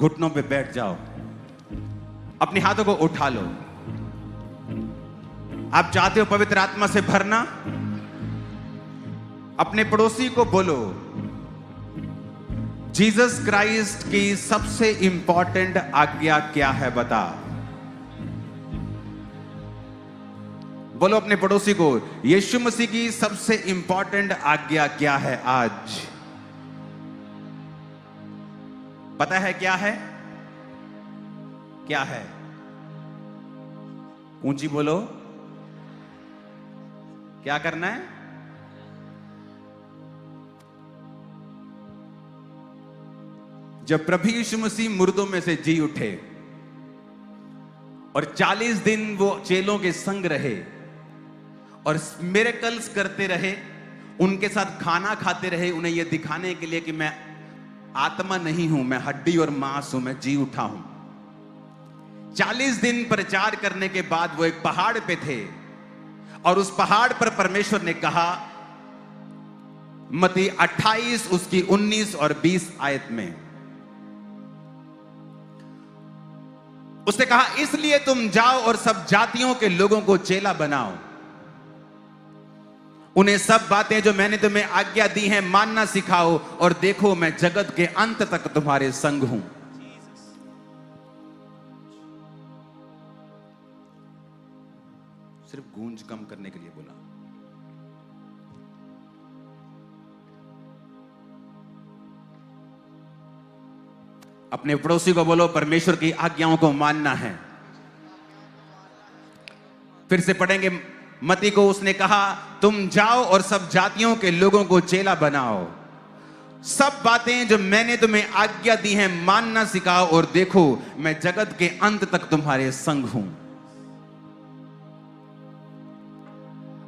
घुटनों पे बैठ जाओ, अपने हाथों को उठा लो। आप चाहते हो पवित्र आत्मा से भरना? अपने पड़ोसी को बोलो, जीसस क्राइस्ट की सबसे इंपॉर्टेंट आज्ञा क्या है बता। बोलो अपने पड़ोसी को, यीशु मसीह की सबसे इंपॉर्टेंट आज्ञा क्या है आज? पता है क्या है? क्या है? ऊंची बोलो, क्या करना है? जब प्रभु यीशु मसीह मुर्दों में से जी उठे और 40 दिन वो चेलों के संग रहे और मिरेकल्स करते रहे, उनके साथ खाना खाते रहे, उन्हें यह दिखाने के लिए कि मैं आत्मा नहीं हूं, मैं हड्डी और मांस हूं, मैं जी उठा हूं। 40 दिन प्रचार करने के बाद वो एक पहाड़ पे थे और उस पहाड़ पर परमेश्वर ने कहा, मत्ती 28 उसकी 19 और 20 आयत में उसने कहा, इसलिए तुम जाओ और सब जातियों के लोगों को चेला बनाओ, उन्हें सब बातें जो मैंने तुम्हें आज्ञा दी हैं मानना सिखाओ, और देखो मैं जगत के अंत तक तुम्हारे संग हूं। सिर्फ गूंज कम करने के लिए बोला। अपने पड़ोसी को बोलो, परमेश्वर की आज्ञाओं को मानना है। फिर से पढ़ेंगे, मत्ती को उसने कहा, तुम जाओ और सब जातियों के लोगों को चेला बनाओ, सब बातें जो मैंने तुम्हें आज्ञा दी हैं मानना सिखाओ, और देखो मैं जगत के अंत तक तुम्हारे संग हूं।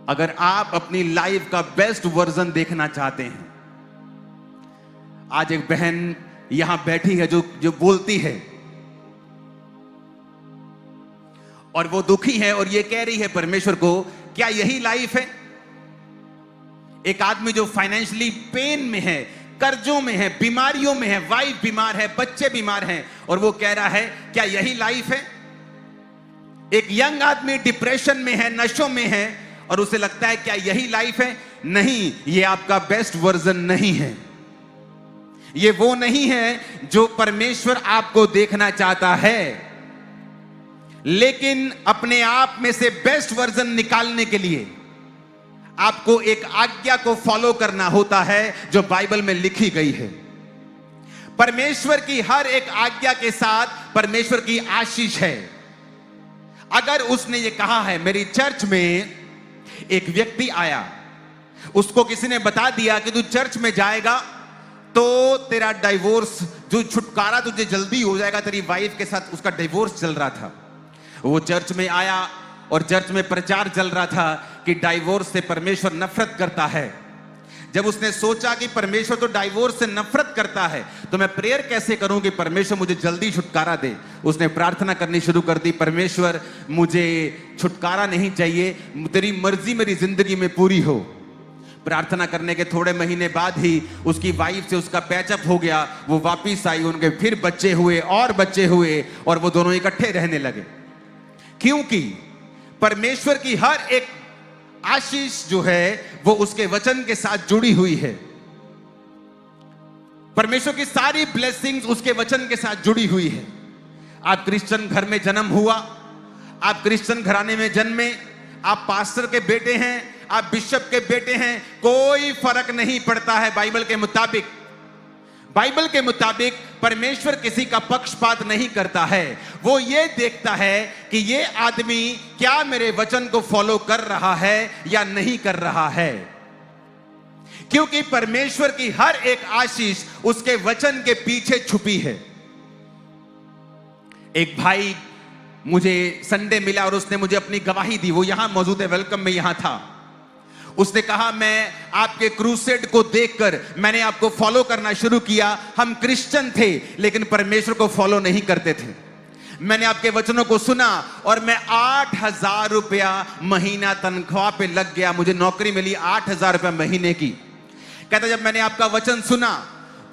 अगर आप अपनी लाइफ का बेस्ट वर्जन देखना चाहते हैं, आज एक बहन यहां बैठी है जो बोलती है और वो दुखी है और ये कह रही है परमेश्वर को, क्या यही लाइफ है? एक आदमी जो फाइनेंशियली पेन में है, कर्जों में है, बीमारियों में है, वाइफ बीमार है, बच्चे बीमार हैं, और वो कह रहा है क्या यही लाइफ है? एक यंग आदमी डिप्रेशन में है, नशों में है, और उसे लगता है क्या यही लाइफ है? नहीं, ये आपका बेस्ट वर्जन नहीं है। ये वो नहीं है जो परमेश्वर आपको देखना चाहता है। लेकिन अपने आप में से बेस्ट वर्जन निकालने के लिए आपको एक आज्ञा को फॉलो करना होता है जो बाइबल में लिखी गई है। परमेश्वर की हर एक आज्ञा के साथ परमेश्वर की आशीष है। अगर उसने ये कहा है, मेरी चर्च में एक व्यक्ति आया, उसको किसी ने बता दिया कि तू चर्च में जाएगा तो तेरा डाइवोर्स, जो छुटकारा तुझे जल्दी हो जाएगा, तेरी वाइफ के साथ उसका डिवोर्स चल रहा था। वो चर्च में आया और चर्च में प्रचार चल रहा था कि डाइवोर्स से परमेश्वर नफरत करता है। जब उसने सोचा कि परमेश्वर तो डाइवोर्स से नफरत करता है, तो मैं प्रेयर कैसे करूं कि परमेश्वर मुझे जल्दी छुटकारा दे। उसने प्रार्थना करनी शुरू कर दी, परमेश्वर मुझे छुटकारा नहीं चाहिए, तेरी मर्जी मेरी जिंदगी में पूरी हो। प्रार्थना करने के थोड़े महीने बाद ही उसकी वाइफ से उसका पैचअप हो गया, वो वापिस आई, उनके फिर बच्चे हुए और बच्चे हुए, और वो दोनों इकट्ठे रहने लगे। क्योंकि परमेश्वर की हर एक आशीष जो है वो उसके वचन के साथ जुड़ी हुई है। परमेश्वर की सारी ब्लेसिंग्स उसके वचन के साथ जुड़ी हुई है। आप क्रिश्चियन घर में जन्म हुआ, आप क्रिश्चियन घराने में जन्मे, आप पास्टर के बेटे हैं, आप बिशप के बेटे हैं, कोई फर्क नहीं पड़ता है। बाइबल के मुताबिक परमेश्वर किसी का पक्षपात नहीं करता है। वो ये देखता है कि ये आदमी क्या मेरे वचन को फॉलो कर रहा है या नहीं कर रहा है। क्योंकि परमेश्वर की हर एक आशीष उसके वचन के पीछे छुपी है। एक भाई मुझे संडे मिला और उसने मुझे अपनी गवाही दी। वो यहां मौजूद है, वेलकम में यहां था। उसने कहा, मैं आपके क्रूसेड को देखकर मैंने आपको फॉलो करना शुरू किया। हम क्रिश्चियन थे लेकिन परमेश्वर को फॉलो नहीं करते थे। मैंने आपके वचनों को सुना और मैं 8,000 रुपया महीना तनख्वाह पे लग गया। मुझे नौकरी मिली 8,000 रुपया महीने की। कहता जब मैंने आपका वचन सुना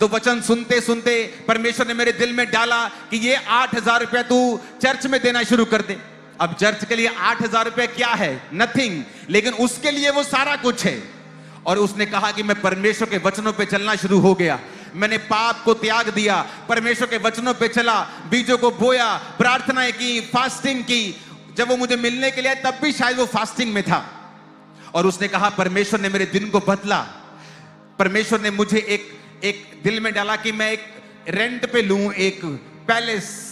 तो वचन सुनते सुनते परमेश्वर ने मेरे दिल में डाला कि ये 8,000 रुपया तू चर्च में देना शुरू कर दे। अब चर्च के लिए 8,000 रुपया क्या है, नथिंग, लेकिन उसके लिए वो सारा कुछ है। और उसने कहा कि मैं परमेश्वर के वचनों पे चलना शुरू हो गया। मैंने पाप को त्याग दिया, परमेश्वर के वचनों पे चला, बीजों को बोया, प्रार्थनाएं की, फास्टिंग की। जब वो मुझे मिलने के लिए तब भी शायद वो फास्टिंग में था। और उसने कहा परमेश्वर ने मेरे दिन को बदला। परमेश्वर ने मुझे एक दिल में डाला कि मैं एक रेंट पे लूं एक पैलेस,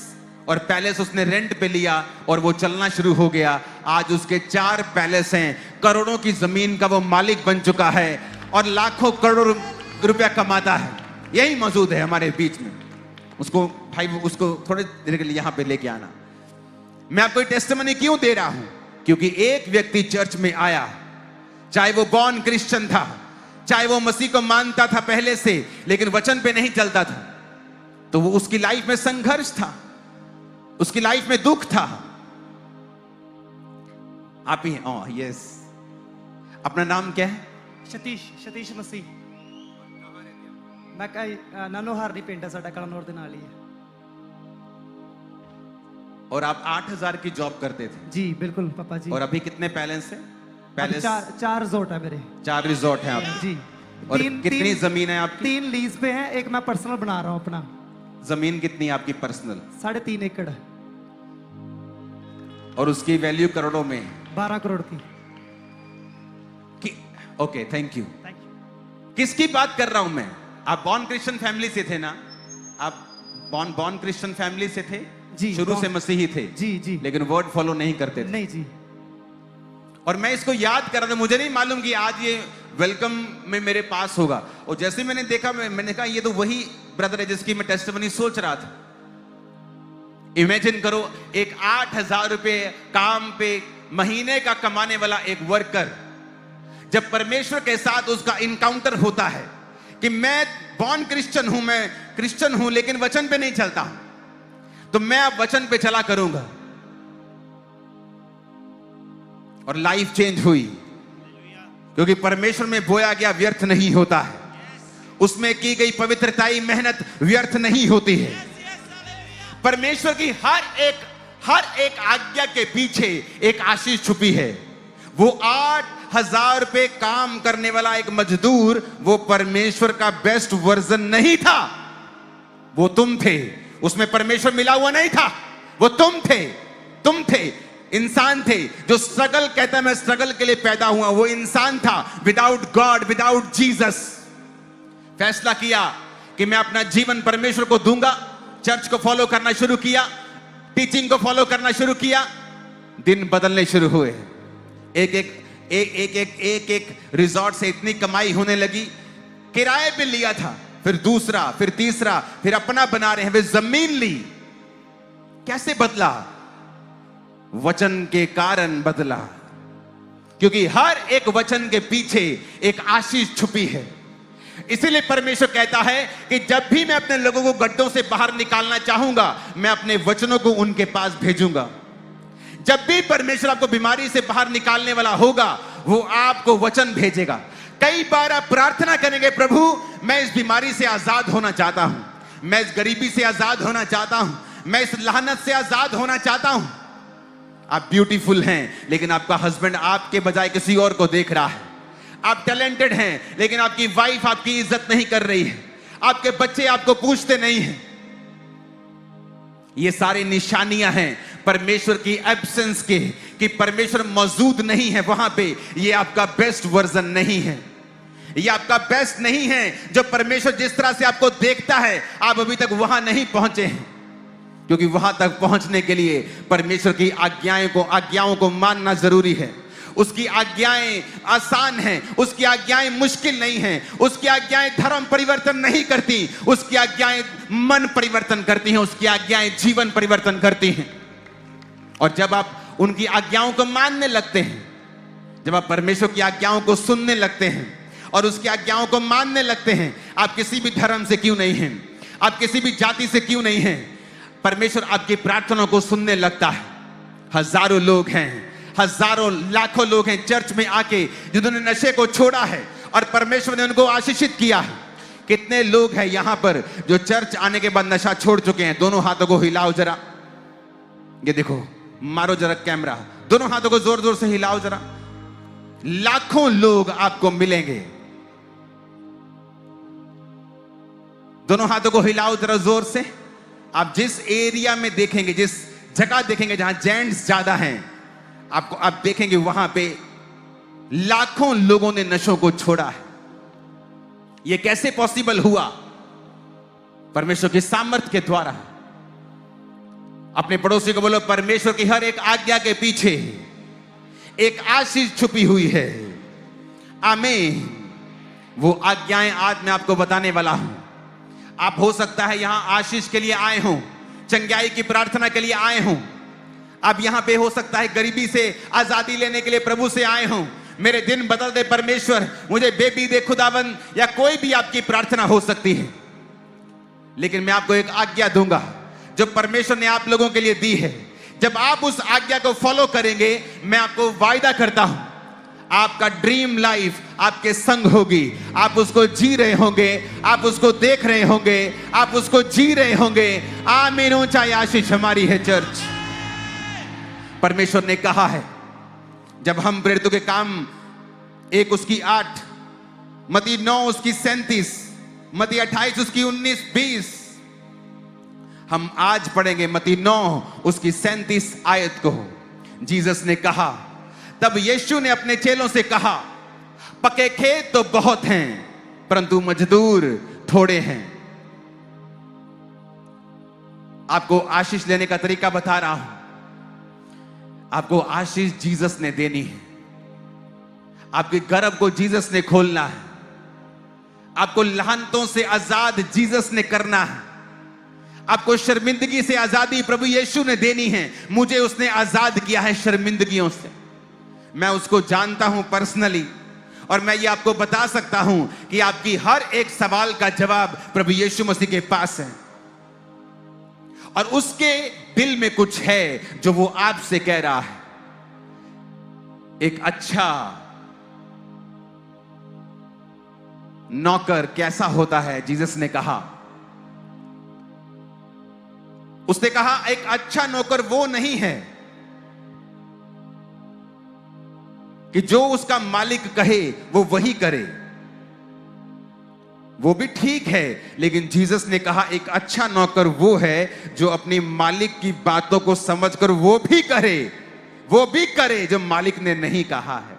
और पैलेस उसने रेंट पे लिया और वो चलना शुरू हो गया। आज उसके 4 पैलेस हैं, करोड़ों की जमीन का वो मालिक बन चुका है और लाखों करोड़ों रुपया कमाता है। यही मौजूद है हमारे बीच में। उसको भाई उसको थोड़े देर के लिए यहां पे लेके आना। मैं आपको टेस्टिमनी क्यों दे रहा हूं? क्योंकि एक व्यक्ति चर्च में आया, चाहे वो बॉर्न क्रिश्चियन था, चाहे वो मसीह को मानता था पहले से लेकिन वचन पे नहीं चलता था, तो वो उसकी लाइफ में संघर्ष था, उसकी लाइफ में दुख था। आप ही यस, अपना नाम क्या है? सतीश मसीह। मैं नानोहारनी पिंड है साडा कलानौर दे नाल ही है। और आप 8,000 की जॉब करते थे? जी बिल्कुल पापा जी। और अभी कितने पैलेस है? पैलेस 4 रिजॉर्ट है मेरे। 4 रिजॉर्ट हैं आप जी। और कितनी जमीन है आपकी? 3 लीज पे है, एक मैं पर्सनल बना रहा हूँ अपना। जमीन कितनी है आपकी पर्सनल? 3.5 एकड़। और उसकी वैल्यू करोड़ों में? 12 करोड़ की। Okay, thank you. किसकी बात कर रहा हूं मैं? आप बॉर्न क्रिश्चियन फैमिली से थे ना? आप बॉर्न क्रिश्चियन फैमिली से थे? जी, शुरू से मसीही थे? जी जी। लेकिन वर्ड फॉलो नहीं करते थे? नहीं जी। और मैं इसको याद कर रहा था, मुझे नहीं मालूम कि आज ये वेलकम में मेरे पास होगा। और जैसे मैंने देखा, मैंने कहा ये तो वही ब्रदर है जिसकी मैं टेस्टिमनी सोच रहा था। इमेजिन करो, एक 8,000 रुपए काम पे महीने का कमाने वाला एक वर्कर, जब परमेश्वर के साथ उसका इनकाउंटर होता है कि मैं बॉर्न क्रिश्चियन हूं, मैं क्रिश्चियन हूं लेकिन वचन पे नहीं चलता, तो मैं अब वचन पे चला करूंगा। और लाइफ चेंज हुई, क्योंकि परमेश्वर में बोया गया व्यर्थ नहीं होता है, उसमें की गई पवित्रताई मेहनत व्यर्थ नहीं होती है। परमेश्वर की हर एक आज्ञा के पीछे एक आशीष छुपी है। वो 8,000 रुपए काम करने वाला एक मजदूर, वो परमेश्वर का बेस्ट वर्जन नहीं था, वो तुम थे। उसमें परमेश्वर मिला हुआ नहीं था, वो तुम थे, इंसान थे। जो स्ट्रगल कहता है मैं स्ट्रगल के लिए पैदा हुआ, वो इंसान था, विदाउट गॉड, विदाउट जीसस। फैसला किया कि मैं अपना जीवन परमेश्वर को दूंगा। चर्च को फॉलो करना शुरू किया, टीचिंग को फॉलो करना शुरू किया। दिन बदलने शुरू हुए। एक रिजॉर्ट से इतनी कमाई होने लगी, किराए पे लिया था, फिर दूसरा, फिर तीसरा, फिर अपना बना रहे हैं, वे जमीन ली। कैसे बदला? वचन के कारण बदला, क्योंकि हर एक वचन के पीछे एक आशीष छुपी है। इसीलिए परमेश्वर कहता है कि जब भी मैं अपने लोगों को गड्ढों से बाहर निकालना चाहूंगा, मैं अपने वचनों को उनके पास भेजूंगा। जब भी परमेश्वर आपको बीमारी से बाहर निकालने वाला होगा, वो आपको वचन भेजेगा। कई बार आप प्रार्थना करेंगे, प्रभु मैं इस बीमारी से आजाद होना चाहता हूं, मैं इस गरीबी से आजाद होना चाहता हूं, मैं इस लानत से आजाद होना चाहता हूं। आप ब्यूटीफुल हैं लेकिन आपका हस्बैंड आपके बजाय किसी और को देख रहा है। आप टैलेंटेड हैं लेकिन आपकी वाइफ आपकी इज्जत नहीं कर रही है, आपके बच्चे आपको पूछते नहीं हैं। ये सारी निशानियां हैं परमेश्वर की एब्सेंस के, कि परमेश्वर मौजूद नहीं है वहां पे। ये आपका बेस्ट वर्जन नहीं है, ये आपका बेस्ट नहीं है। जो परमेश्वर जिस तरह से आपको देखता है, आप अभी तक वहां नहीं पहुंचे हैं, क्योंकि वहां तक पहुंचने के लिए परमेश्वर की आज्ञाओं को मानना जरूरी है। उसकी आज्ञाएं आसान हैं, उसकी आज्ञाएं मुश्किल नहीं हैं, उसकी आज्ञाएं धर्म परिवर्तन नहीं करती, उसकी आज्ञाएं मन परिवर्तन करती हैं, उसकी आज्ञाएं जीवन परिवर्तन करती हैं। और जब आप उनकी आज्ञाओं को मानने लगते हैं, जब आप परमेश्वर की आज्ञाओं को सुनने लगते हैं और उसकी आज्ञाओं को मानने लगते हैं, आप किसी भी धर्म से क्यों नहीं हैं, आप किसी भी जाति से क्यों नहीं हैं, परमेश्वर आपकी प्रार्थनाओं को सुनने लगता है। हजारों लोग हैं, हजारों लाखों लोग हैं चर्च में आके जिन्होंने नशे को छोड़ा है और परमेश्वर ने उनको आशीषित किया है। कितने लोग हैं यहां पर जो चर्च आने के बाद नशा छोड़ चुके हैं? दोनों हाथों को हिलाओ जरा। ये देखो, मारो जरा कैमरा, दोनों हाथों को जोर जोर से हिलाओ जरा। लाखों लोग आपको मिलेंगे। दोनों हाथों को हिलाओ जरा जोर से। आप जिस एरिया में देखेंगे, जिस जगह देखेंगे जहां जेंट्स ज्यादा हैं, आप देखेंगे वहां पे लाखों लोगों ने नशों को छोड़ा है। यह कैसे पॉसिबल हुआ? परमेश्वर की सामर्थ्य के द्वारा। अपने पड़ोसी को बोलो, परमेश्वर की हर एक आज्ञा के पीछे एक आशीष छुपी हुई है। आमीन। वो आज्ञाएं आज मैं आपको बताने वाला हूं। आप हो सकता है यहां आशीष के लिए आए हों, चंगाई की प्रार्थना के लिए आए हों। आप यहां पे हो सकता है गरीबी से आजादी लेने के लिए प्रभु से आए हों। मेरे दिन बदल दे परमेश्वर, मुझे बेबी दे खुदावन, या कोई भी आपकी प्रार्थना हो सकती है। लेकिन मैं आपको एक आज्ञा दूंगा जो परमेश्वर ने आप लोगों के लिए दी है। जब आप उस आज्ञा को फॉलो करेंगे, मैं आपको वायदा करता हूं, आपका ड्रीम लाइफ आपके संग होगी। आप उसको जी रहे होंगे, आप उसको देख रहे होंगे, आप उसको जी रहे होंगे। आमीन। ऊंचाई आशीष हमारी है चर्च। परमेश्वर ने कहा है, जब हम प्रेरितों के काम 1 उसकी 8, मत्ती 9 उसकी 37, मत्ती 28 उसकी 19, 20, हम आज पढ़ेंगे मत्ती 9 उसकी 37 आयत को। जीसस ने कहा, तब यीशु ने अपने चेलों से कहा, पके खेत तो बहुत हैं परंतु मजदूर थोड़े हैं। आपको आशीष लेने का तरीका बता रहा हूं। आपको आशीष जीसस ने देनी है। आपके गर्भ को जीसस ने खोलना है। आपको लाहनतों से आजाद जीसस ने करना है। आपको शर्मिंदगी से आजादी प्रभु यीशु ने देनी है। मुझे उसने आजाद किया है शर्मिंदगियों से। मैं उसको जानता हूं पर्सनली, और मैं ये आपको बता सकता हूं कि आपकी हर एक सवाल का जवाब प्रभु यीशु मसीह के पास है। और उसके दिल में कुछ है जो वो आपसे कह रहा है। एक अच्छा नौकर कैसा होता है? जीसस ने कहा, उसने कहा एक अच्छा नौकर वो नहीं है कि जो उसका मालिक कहे वो वही करे। वो भी ठीक है, लेकिन जीसस ने कहा एक अच्छा नौकर वो है जो अपनी मालिक की बातों को समझकर वो भी करे जो मालिक ने नहीं कहा है।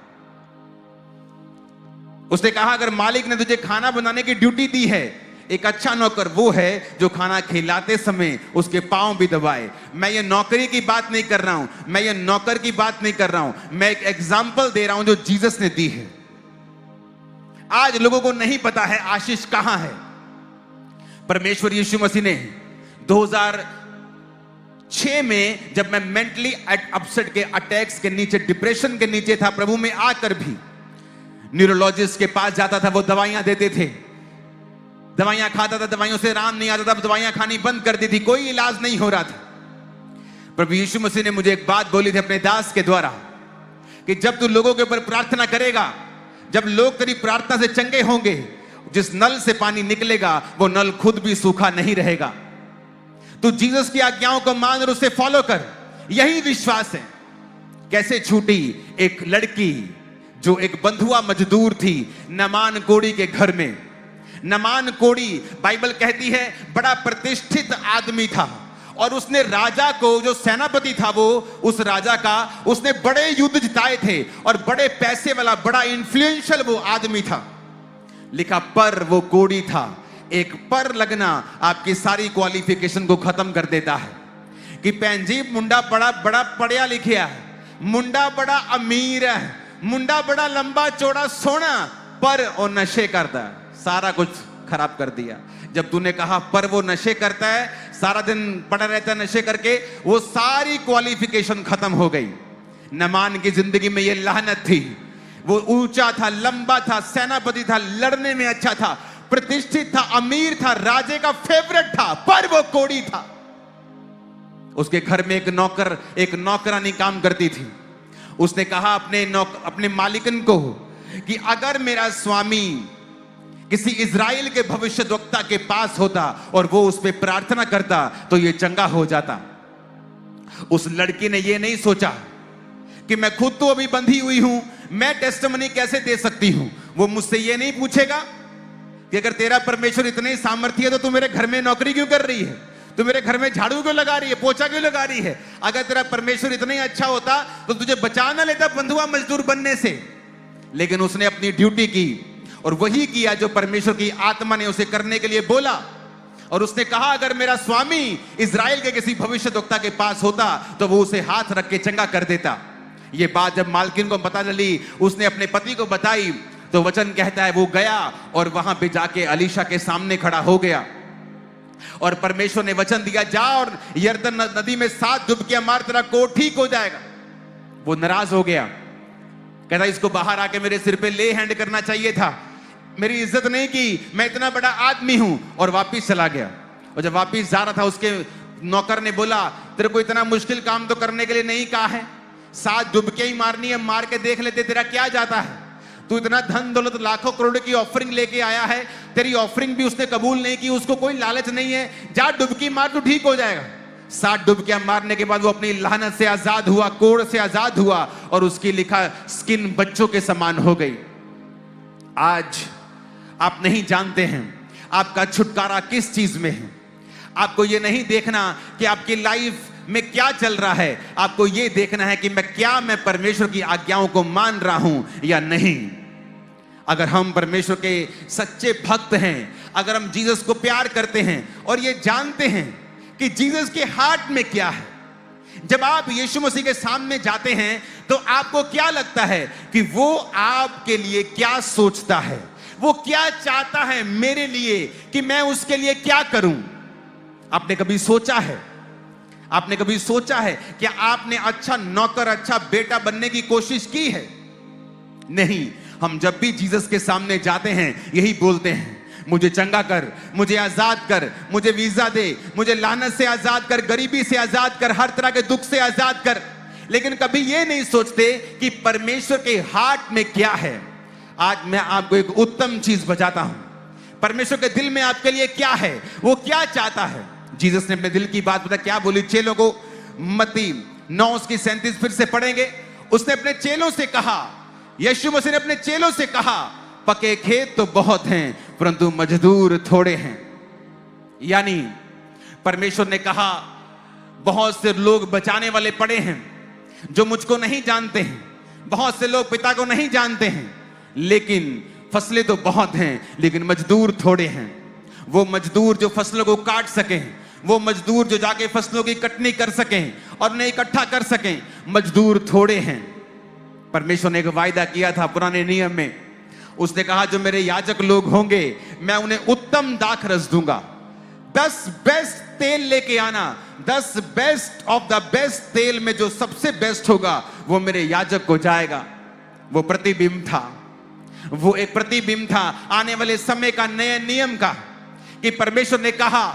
उसने कहा अगर मालिक ने तुझे खाना बनाने की ड्यूटी दी है, एक अच्छा नौकर वो है जो खाना खिलाते समय उसके पांव भी दबाए। मैं ये नौकरी की बात नहीं कर रहा हूं, मैं ये नौकर की बात नहीं कर रहा हूं, मैं एक एग्जाम्पल दे रहा हूं जो जीसस ने दी है। आज लोगों को नहीं पता है आशीष कहां है। परमेश्वर यीशु मसीह ने 2006 में, जब मैं मेंटली अपसेट के अटैक्स के नीचे, डिप्रेशन के नीचे था, प्रभु में आकर भी न्यूरोलॉजिस्ट के पास जाता था, वो दवाइयां देते थे, दवाइयां खाता था, दवाइयों से आराम नहीं आता था, दवाइयां खानी बंद कर दी थी, कोई इलाज नहीं हो रहा था। प्रभु यीशु मसीह ने मुझे एक बात बोली थी अपने दास के द्वारा कि जब तू लोगों के ऊपर प्रार्थना करेगा, जब लोग तेरी प्रार्थना से चंगे होंगे, जिस नल से पानी निकलेगा वो नल खुद भी सूखा नहीं रहेगा। तू जीसस की आज्ञाओं को मान और उसे फॉलो कर, यही विश्वास है। कैसे छूटी एक लड़की जो एक बंधुआ मजदूर थी नमान कोड़ी के घर में। नमान कोड़ी बाइबल कहती है बड़ा प्रतिष्ठित आदमी था, और उसने राजा को, जो सेनापति था वो, उस राजा का उसने बड़े युद्ध जिताए थे, और बड़े पैसे वाला, बड़ा इन्फ्लुएंशियल वो आदमी था। लिखा पर वो कोड़ी था। एक पर लगना आपकी सारी क्वालिफिकेशन को खत्म कर देता है। कि पैंजी मुंडा बड़ा बड़ा पढ़िया लिखिया है, मुंडा बड़ा अमीर है, मुंडा बड़ा लंबा चौड़ा सोना, पर वो नशे करता है। सारा कुछ खराब कर दिया। जब तूने कहा पर वो नशे करता है, सारा दिन पड़ा रहता है नशे करके, वो सारी क्वालिफिकेशन खत्म हो गई। नमान की जिंदगी में ये लानत थी। वो ऊंचा था, लंबा था, सेनापति था, लड़ने में अच्छा था, प्रतिष्ठित था, अमीर था, राजे का फेवरेट था, पर वो कोड़ी था। उसके घर में एक नौकरानी काम करती थी। उसने कहा अपने मालिकन को कि अगर मेरा स्वामी किसी इजराइल के भविष्यद्वक्ता के पास होता और वो उस पे प्रार्थना करता तो ये चंगा हो जाता। उस लड़की ने ये नहीं सोचा कि मैं खुद तो अभी बंधी हुई हूं, मैं टेस्टिमनी कैसे दे सकती हूं। वो मुझसे ये नहीं पूछेगा कि अगर तेरा परमेश्वर इतने सामर्थ्य है तो तू मेरे घर में नौकरी क्यों कर रही है, तू मेरे घर में झाड़ू क्यों लगा रही है, पोछा क्यों लगा रही है। अगर तेरा परमेश्वर इतना ही अच्छा होता तो तुझे बचा ना लेता बंधुआ मजदूर बनने से। लेकिन उसने अपनी ड्यूटी की और वही किया जो परमेश्वर की आत्मा ने उसे करने के लिए बोला। और उसने कहा अगर मेरा स्वामी इजराइल के किसी भविष्यद्वक्ता के पास होता तो वो उसे हाथ रख के चंगा कर देता। ये बात जब मालकिन को पता चली, उसने अपने पति को बताई, तो वचन कहता है वो गया और वहां पे जाके अलीशा के सामने खड़ा हो गया। और परमेश्वर ने वचन दिया, जा और यरदन नदी में 7 डुबकियां मार, तेरा कोढ़ ठीक हो जाएगा। वो नाराज हो गया, कहता इसको बाहर आके मेरे सिर पे ले हैंड करना चाहिए था, मेरी इज्जत नहीं की, मैं इतना बड़ा आदमी हूं। और वापिस चला गया। और जब वापिस जा रहा था उसके नौकर ने बोला, तेरे को इतना मुश्किल काम तो करने के लिए नहीं कहा है, 7 डुबकियां ही मारनी है, मार के देख लेते तेरा क्या जाता है। तू इतना धन दौलत लाखों करोड़ की ऑफरिंग लेके आया है, तेरी ऑफरिंग भी उसने कबूल नहीं की, उसको कोई लालच नहीं है, जा डुबकी मार तो ठीक हो जाएगा। 7 डुबकियां मारने के बाद वो अपनी लानत से आजाद हुआ, कोढ़ से आजाद हुआ और उसकी लिखा स्किन बच्चों के समान हो गई। आज आप नहीं जानते हैं आपका छुटकारा किस चीज में है। आपको ये नहीं देखना कि आपकी लाइफ में क्या चल रहा है, आपको ये देखना है कि मैं परमेश्वर की आज्ञाओं को मान रहा हूं या नहीं। अगर हम परमेश्वर के सच्चे भक्त हैं, अगर हम जीसस को प्यार करते हैं और ये जानते हैं कि जीसस के हार्ट में क्या है, जब आप यीशु मसीह के सामने जाते हैं तो आपको क्या लगता है कि वो आपके लिए क्या सोचता है, वो क्या चाहता है मेरे लिए, कि मैं उसके लिए क्या करूं। आपने कभी सोचा है, आपने कभी सोचा है कि आपने अच्छा नौकर, अच्छा बेटा बनने की कोशिश की है? नहीं। हम जब भी जीसस के सामने जाते हैं यही बोलते हैं, मुझे चंगा कर, मुझे आजाद कर, मुझे वीजा दे, मुझे लानत से आजाद कर, गरीबी से आजाद कर, हर तरह के दुख से आजाद कर। लेकिन कभी ये नहीं सोचते कि परमेश्वर के हार्ट में क्या है। आज मैं आपको एक उत्तम चीज बताता हूं, परमेश्वर के दिल में आपके लिए क्या है, वो क्या चाहता है। जीसस ने अपने दिल की बात बता क्या बोली चेलों को, मत्ती 9:37 फिर से पढ़ेंगे। उसने अपने चेलों से कहा, यीशु मसीह ने अपने चेलों से कहा, पके खेत तो बहुत हैं परंतु मजदूर थोड़े हैं। यानी परमेश्वर ने कहा बहुत से लोग बचाने वाले पड़े हैं जो मुझको नहीं जानते हैं, बहुत से लोग पिता को नहीं जानते हैं, लेकिन फसलें तो बहुत हैं लेकिन मजदूर थोड़े हैं। वो मजदूर जो फसलों को काट सकें, वो मजदूर जो जाके फसलों की कटनी कर सकें और उन्हें इकट्ठा कर सकें, मजदूर थोड़े हैं। परमेश्वर ने एक वायदा किया था पुराने नियम में, उसने कहा जो मेरे याजक लोग होंगे मैं उन्हें उत्तम दाखरस दूंगा। 10 बेस्ट तेल लेके आना, 10 बेस्ट ऑफ द बेस्ट तेल में जो सबसे बेस्ट होगा वो मेरे याजक को जाएगा। वो प्रतिबिंब था, वो एक प्रतिबिंब था आने वाले समय का, नए नियम का, कि परमेश्वर ने कहा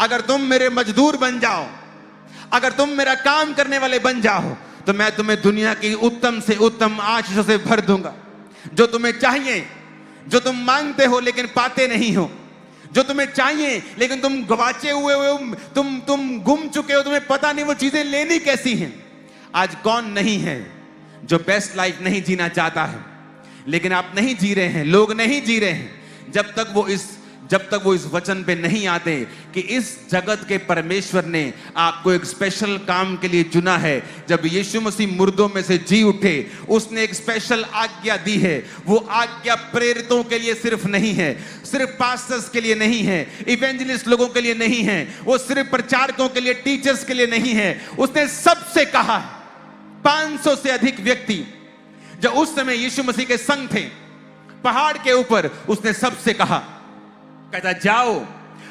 अगर तुम मेरे मजदूर बन जाओ, अगर तुम मेरा काम करने वाले बन जाओ तो मैं तुम्हें दुनिया की उत्तम से उत्तम आशीषों से भर दूंगा। जो तुम्हें चाहिए, जो तुम मांगते हो लेकिन पाते नहीं हो, जो तुम्हें चाहिए लेकिन तुम गवाचे हुए हो, तुम गुम चुके हो, तुम्हें पता नहीं वो चीजें लेनी कैसी हैं। आज कौन नहीं है जो बेस्ट लाइफ नहीं जीना चाहता है, लेकिन आप नहीं जी रहे हैं, लोग नहीं जी रहे हैं जब तक वो इस वचन पे नहीं आते कि इस जगत के परमेश्वर ने आपको एक स्पेशल काम के लिए चुना है। जब यीशु मसीह मुर्दों में से जी उठे, उसने एक स्पेशल आज्ञा दी है। वो आज्ञा प्रेरितों के लिए सिर्फ नहीं है, सिर्फ पास्टर्स के लिए नहीं है, इवेंजलिस्ट लोगों के लिए नहीं है, वो सिर्फ प्रचारकों के लिए, टीचर्स के लिए नहीं है। उसने सबसे कहा, 500 से अधिक व्यक्ति जो उस समय यीशु मसीह के संग थे पहाड़ के ऊपर, उसने सबसे कहा, कहता जाओ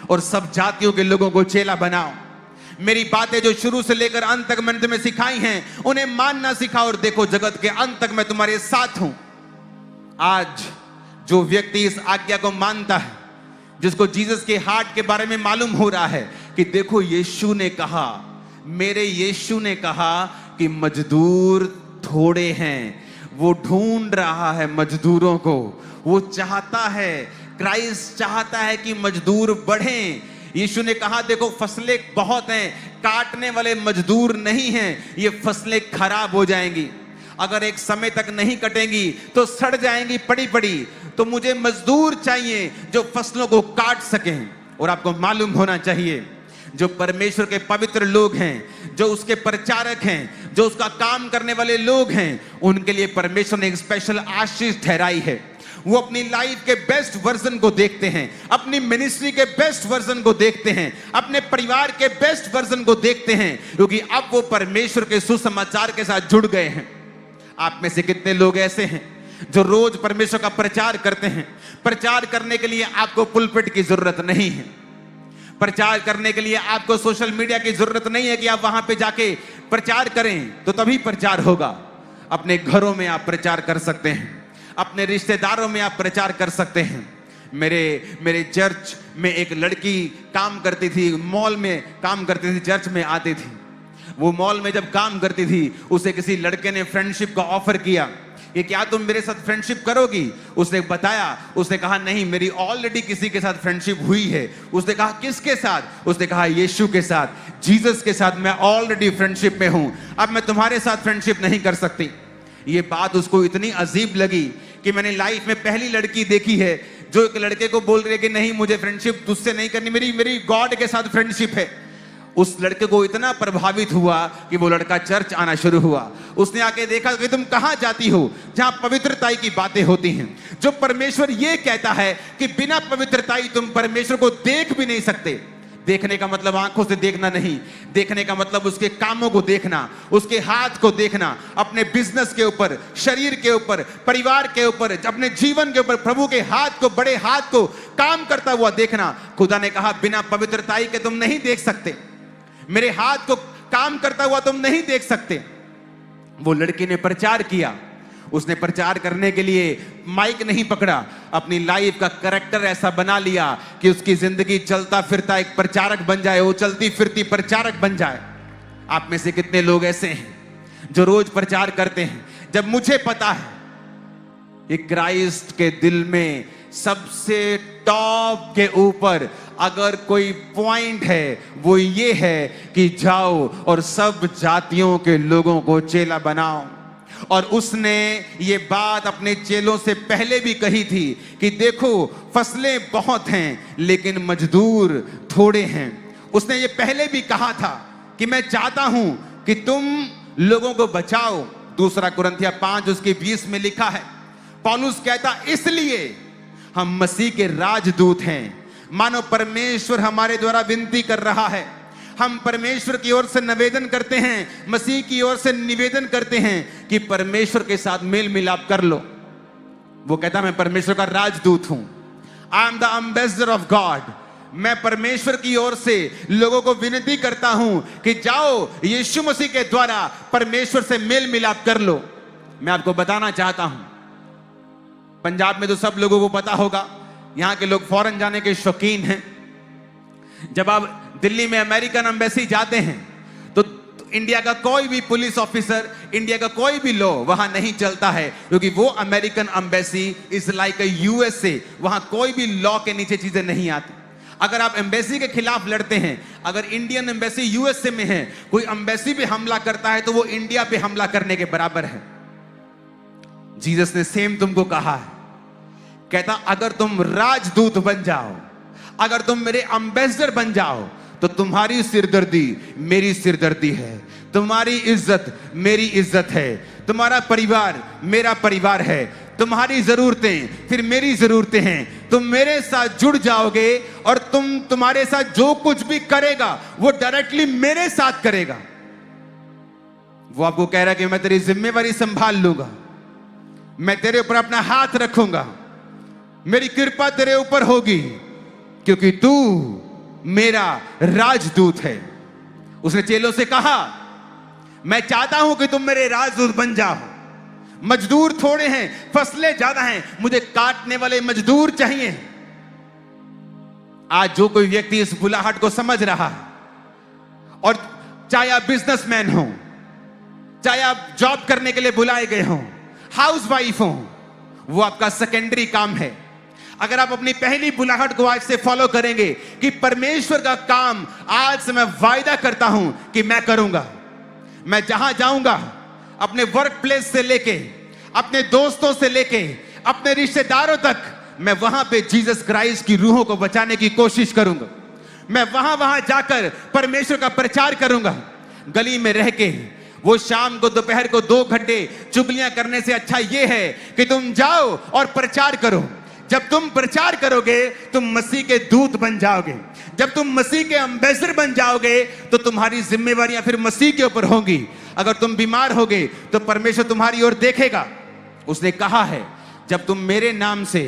और सब जातियों के लोगों को चेला बनाओ। मेरी बातें जो शुरू से लेकर अंत तक मैंने तुम्हें सिखाई हैं उन्हें मानना सिखाओ, और देखो जगत के अंत तक मैं तुम्हारे साथ हूं। आज जो व्यक्ति इस आज्ञा को मानता है, जिसको जीसस के हार्ट के बारे में मालूम हो रहा है कि देखो यीशु ने कहा, मेरे यीशु ने कहा कि मजदूर थोड़े हैं, वो ढूंढ रहा है मजदूरों को, वो चाहता है क्राइस्ट चाहता है कि मजदूर बढ़ें। यीशु ने कहा देखो फसलें बहुत हैं, काटने वाले मजदूर नहीं हैं, ये फसलें खराब हो जाएंगी, अगर एक समय तक नहीं कटेंगी तो सड़ जाएंगी पड़ी पड़ी, तो मुझे मजदूर चाहिए जो फसलों को काट सकें। और आपको मालूम होना चाहिए जो परमेश्वर के पवित्र लोग हैं, जो उसके प्रचारक हैं, जो उसका काम करने वाले लोग हैं, उनके लिए परमेश्वर ने एक स्पेशल आशीष ठहराई है। वो अपनी लाइफ के बेस्ट वर्जन को देखते हैं, अपनी मिनिस्ट्री के बेस्ट वर्जन को देखते हैं, अपने परिवार के बेस्ट वर्जन को देखते हैं, क्योंकि अब वो परमेश्वर के सुसमाचार के साथ जुड़ गए हैं। आप में से कितने लोग ऐसे हैं जो रोज परमेश्वर का प्रचार करते हैं? प्रचार करने के लिए आपको पुलपिट की जरूरत नहीं है, प्रचार करने के लिए आपको सोशल मीडिया की जरूरत नहीं है कि आप वहां पे जाके प्रचार करें तो तभी प्रचार होगा। अपने घरों में आप प्रचार कर सकते हैं, अपने रिश्तेदारों में आप प्रचार कर सकते हैं। मेरे चर्च में एक लड़की काम करती थी, मॉल में काम करती थी, चर्च में आती थी। वो मॉल में जब काम करती थी उसे किसी लड़के ने फ्रेंडशिप का ऑफर किया कि क्या तुम मेरे साथ फ्रेंडशिप करोगी? उसने बताया, उसने कहा नहीं, मेरी ऑलरेडी किसी के साथ फ्रेंडशिप हुई है। उसने कहा किसके साथ? उसने कहा यीशु के साथ, जीसस के साथ मैं ऑलरेडी फ्रेंडशिप में हूं, अब मैं तुम्हारे साथ फ्रेंडशिप नहीं कर सकती। ये बात उसको इतनी अजीब लगी कि मैंने लाइफ में पहली लड़की देखी है जो एक लड़के को बोल रही है कि नहीं मुझे फ्रेंडशिप तुझसे नहीं करनी, मेरी गॉड के साथ फ्रेंडशिप है। उस लड़के को इतना प्रभावित हुआ कि वो लड़का चर्च आना शुरू हुआ। उसने आके देखा कि तुम कहां जाती हो जहां पवित्रता की बातें होती हैं। जो परमेश्वर ये कहता है कि बिना पवित्रता तुम परमेश्वर को देख भी नहीं सकते। देखने का मतलब आंखों से देखना नहीं, देखने का मतलब उसके कामों को देखना, उसके हाथ को देखना, अपने बिजनेस के ऊपर, शरीर के ऊपर, परिवार के ऊपर, अपने जीवन के ऊपर प्रभु के हाथ को, बड़े हाथ को काम करता हुआ देखना। खुदा ने कहा बिना पवित्रता के तुम नहीं देख सकते, मेरे हाथ को काम करता हुआ तुम नहीं देख सकते। वो लड़की ने प्रचार किया। उसने प्रचार करने के लिए माइक नहीं पकड़ा, अपनी लाइफ का कैरेक्टर ऐसा बना लिया कि उसकी जिंदगी चलता फिरता एक प्रचारक बन जाए, वो चलती फिरती प्रचारक बन जाए। आप में से कितने लोग ऐसे हैं जो रोज प्रचार करते हैं? जब मुझे पता है कि क्राइस्ट के दिल में सबसे टॉप के ऊपर अगर कोई पॉइंट है वो ये है कि जाओ और सब जातियों के लोगों को चेला बनाओ। और उसने ये बात अपने चेलों से पहले भी कही थी कि देखो फसलें बहुत हैं लेकिन मजदूर थोड़े हैं। उसने ये पहले भी कहा था कि मैं चाहता हूं कि तुम लोगों को बचाओ। 2 कुरिन्थियों 5 उसके 20 में लिखा है, पौलुस कहता इसलिए हम मसीह के राजदूत हैं, मानो परमेश्वर हमारे द्वारा विनती कर रहा है। हम परमेश्वर की ओर से निवेदन करते हैं, मसीह की ओर से निवेदन करते हैं कि परमेश्वर के साथ मेल मिलाप कर लो। वो कहता मैं परमेश्वर का राजदूत हूं, I am the ambassador of God. मैं परमेश्वर की ओर से लोगों को विनती करता हूं कि जाओ यीशु मसीह के द्वारा परमेश्वर से मेल मिलाप कर लो। मैं आपको बताना चाहता हूं, पंजाब में तो सब लोगों को पता होगा, यहां के लोग फॉरेन जाने के शौकीन हैं। जब आप दिल्ली में अमेरिकन एम्बेसी जाते हैं तो इंडिया का कोई भी पुलिस ऑफिसर, इंडिया का कोई भी लॉ वहां नहीं चलता है, क्योंकि वो American embassy is like a USA. वहां कोई भी लॉ के नीचे चीजें नहीं आती। अगर आप एम्बेसी के खिलाफ लड़ते हैं, अगर इंडियन एम्बेसी यूएसए में है, कोई एम्बेसी पे हमला करता है तो वो इंडिया पे हमला करने के बराबर है। जीसस ने सेम तुमको कहा है, कहता अगर तुम राजदूत बन जाओ, अगर तुम मेरे एम्बेसडर बन जाओ तो तुम्हारी सिरदर्दी मेरी सिरदर्दी है, तुम्हारी इज्जत मेरी इज्जत है, तुम्हारा परिवार मेरा परिवार है, तुम्हारी जरूरतें फिर मेरी जरूरतें हैं। तुम मेरे साथ जुड़ जाओगे और तुम्हारे साथ जो कुछ भी करेगा वो डायरेक्टली मेरे साथ करेगा। वो आपको कह रहा है कि मैं तेरी जिम्मेवारी संभाल लूंगा, मैं तेरे ऊपर अपना हाथ रखूंगा, मेरी कृपा तेरे ऊपर होगी क्योंकि तू मेरा राजदूत है। उसने चेलों से कहा मैं चाहता हूं कि तुम मेरे राजदूत बन जाओ। मजदूर थोड़े हैं, फसलें ज्यादा हैं, मुझे काटने वाले मजदूर चाहिए। आज जो कोई व्यक्ति इस बुलाहट को समझ रहा है, और चाहे आप बिजनेसमैन हो, चाहे आप जॉब करने के लिए बुलाए गए हो, हाउसवाइफ हो, वो आपका सेकेंडरी काम है। अगर आप अपनी पहली बुलाहट को आज से फॉलो करेंगे कि परमेश्वर का काम आज से मैं वायदा करता हूं कि मैं करूंगा। मैं जहां जाऊंगा, अपने वर्क प्लेस से लेके, अपने दोस्तों से लेके, अपने रिश्तेदारों तक, मैं वहां पे जीसस क्राइस्ट की रूहों को बचाने की कोशिश करूंगा। मैं वहां वहां जाकर परमेश्वर का प्रचार करूंगा। गली में रह के वो शाम को दोपहर को 2 घंटे चुगलियां करने से अच्छा ये है कि तुम जाओ और प्रचार करो। जब तुम प्रचार करोगे तुम मसीह के दूत बन जाओगे। जब तुम मसीह के एम्बेसडर बन जाओगे तो तुम्हारी जिम्मेवारियां फिर मसीह के ऊपर होंगी। अगर तुम बीमार होगे तो परमेश्वर तुम्हारी ओर देखेगा। उसने कहा है जब तुम मेरे नाम से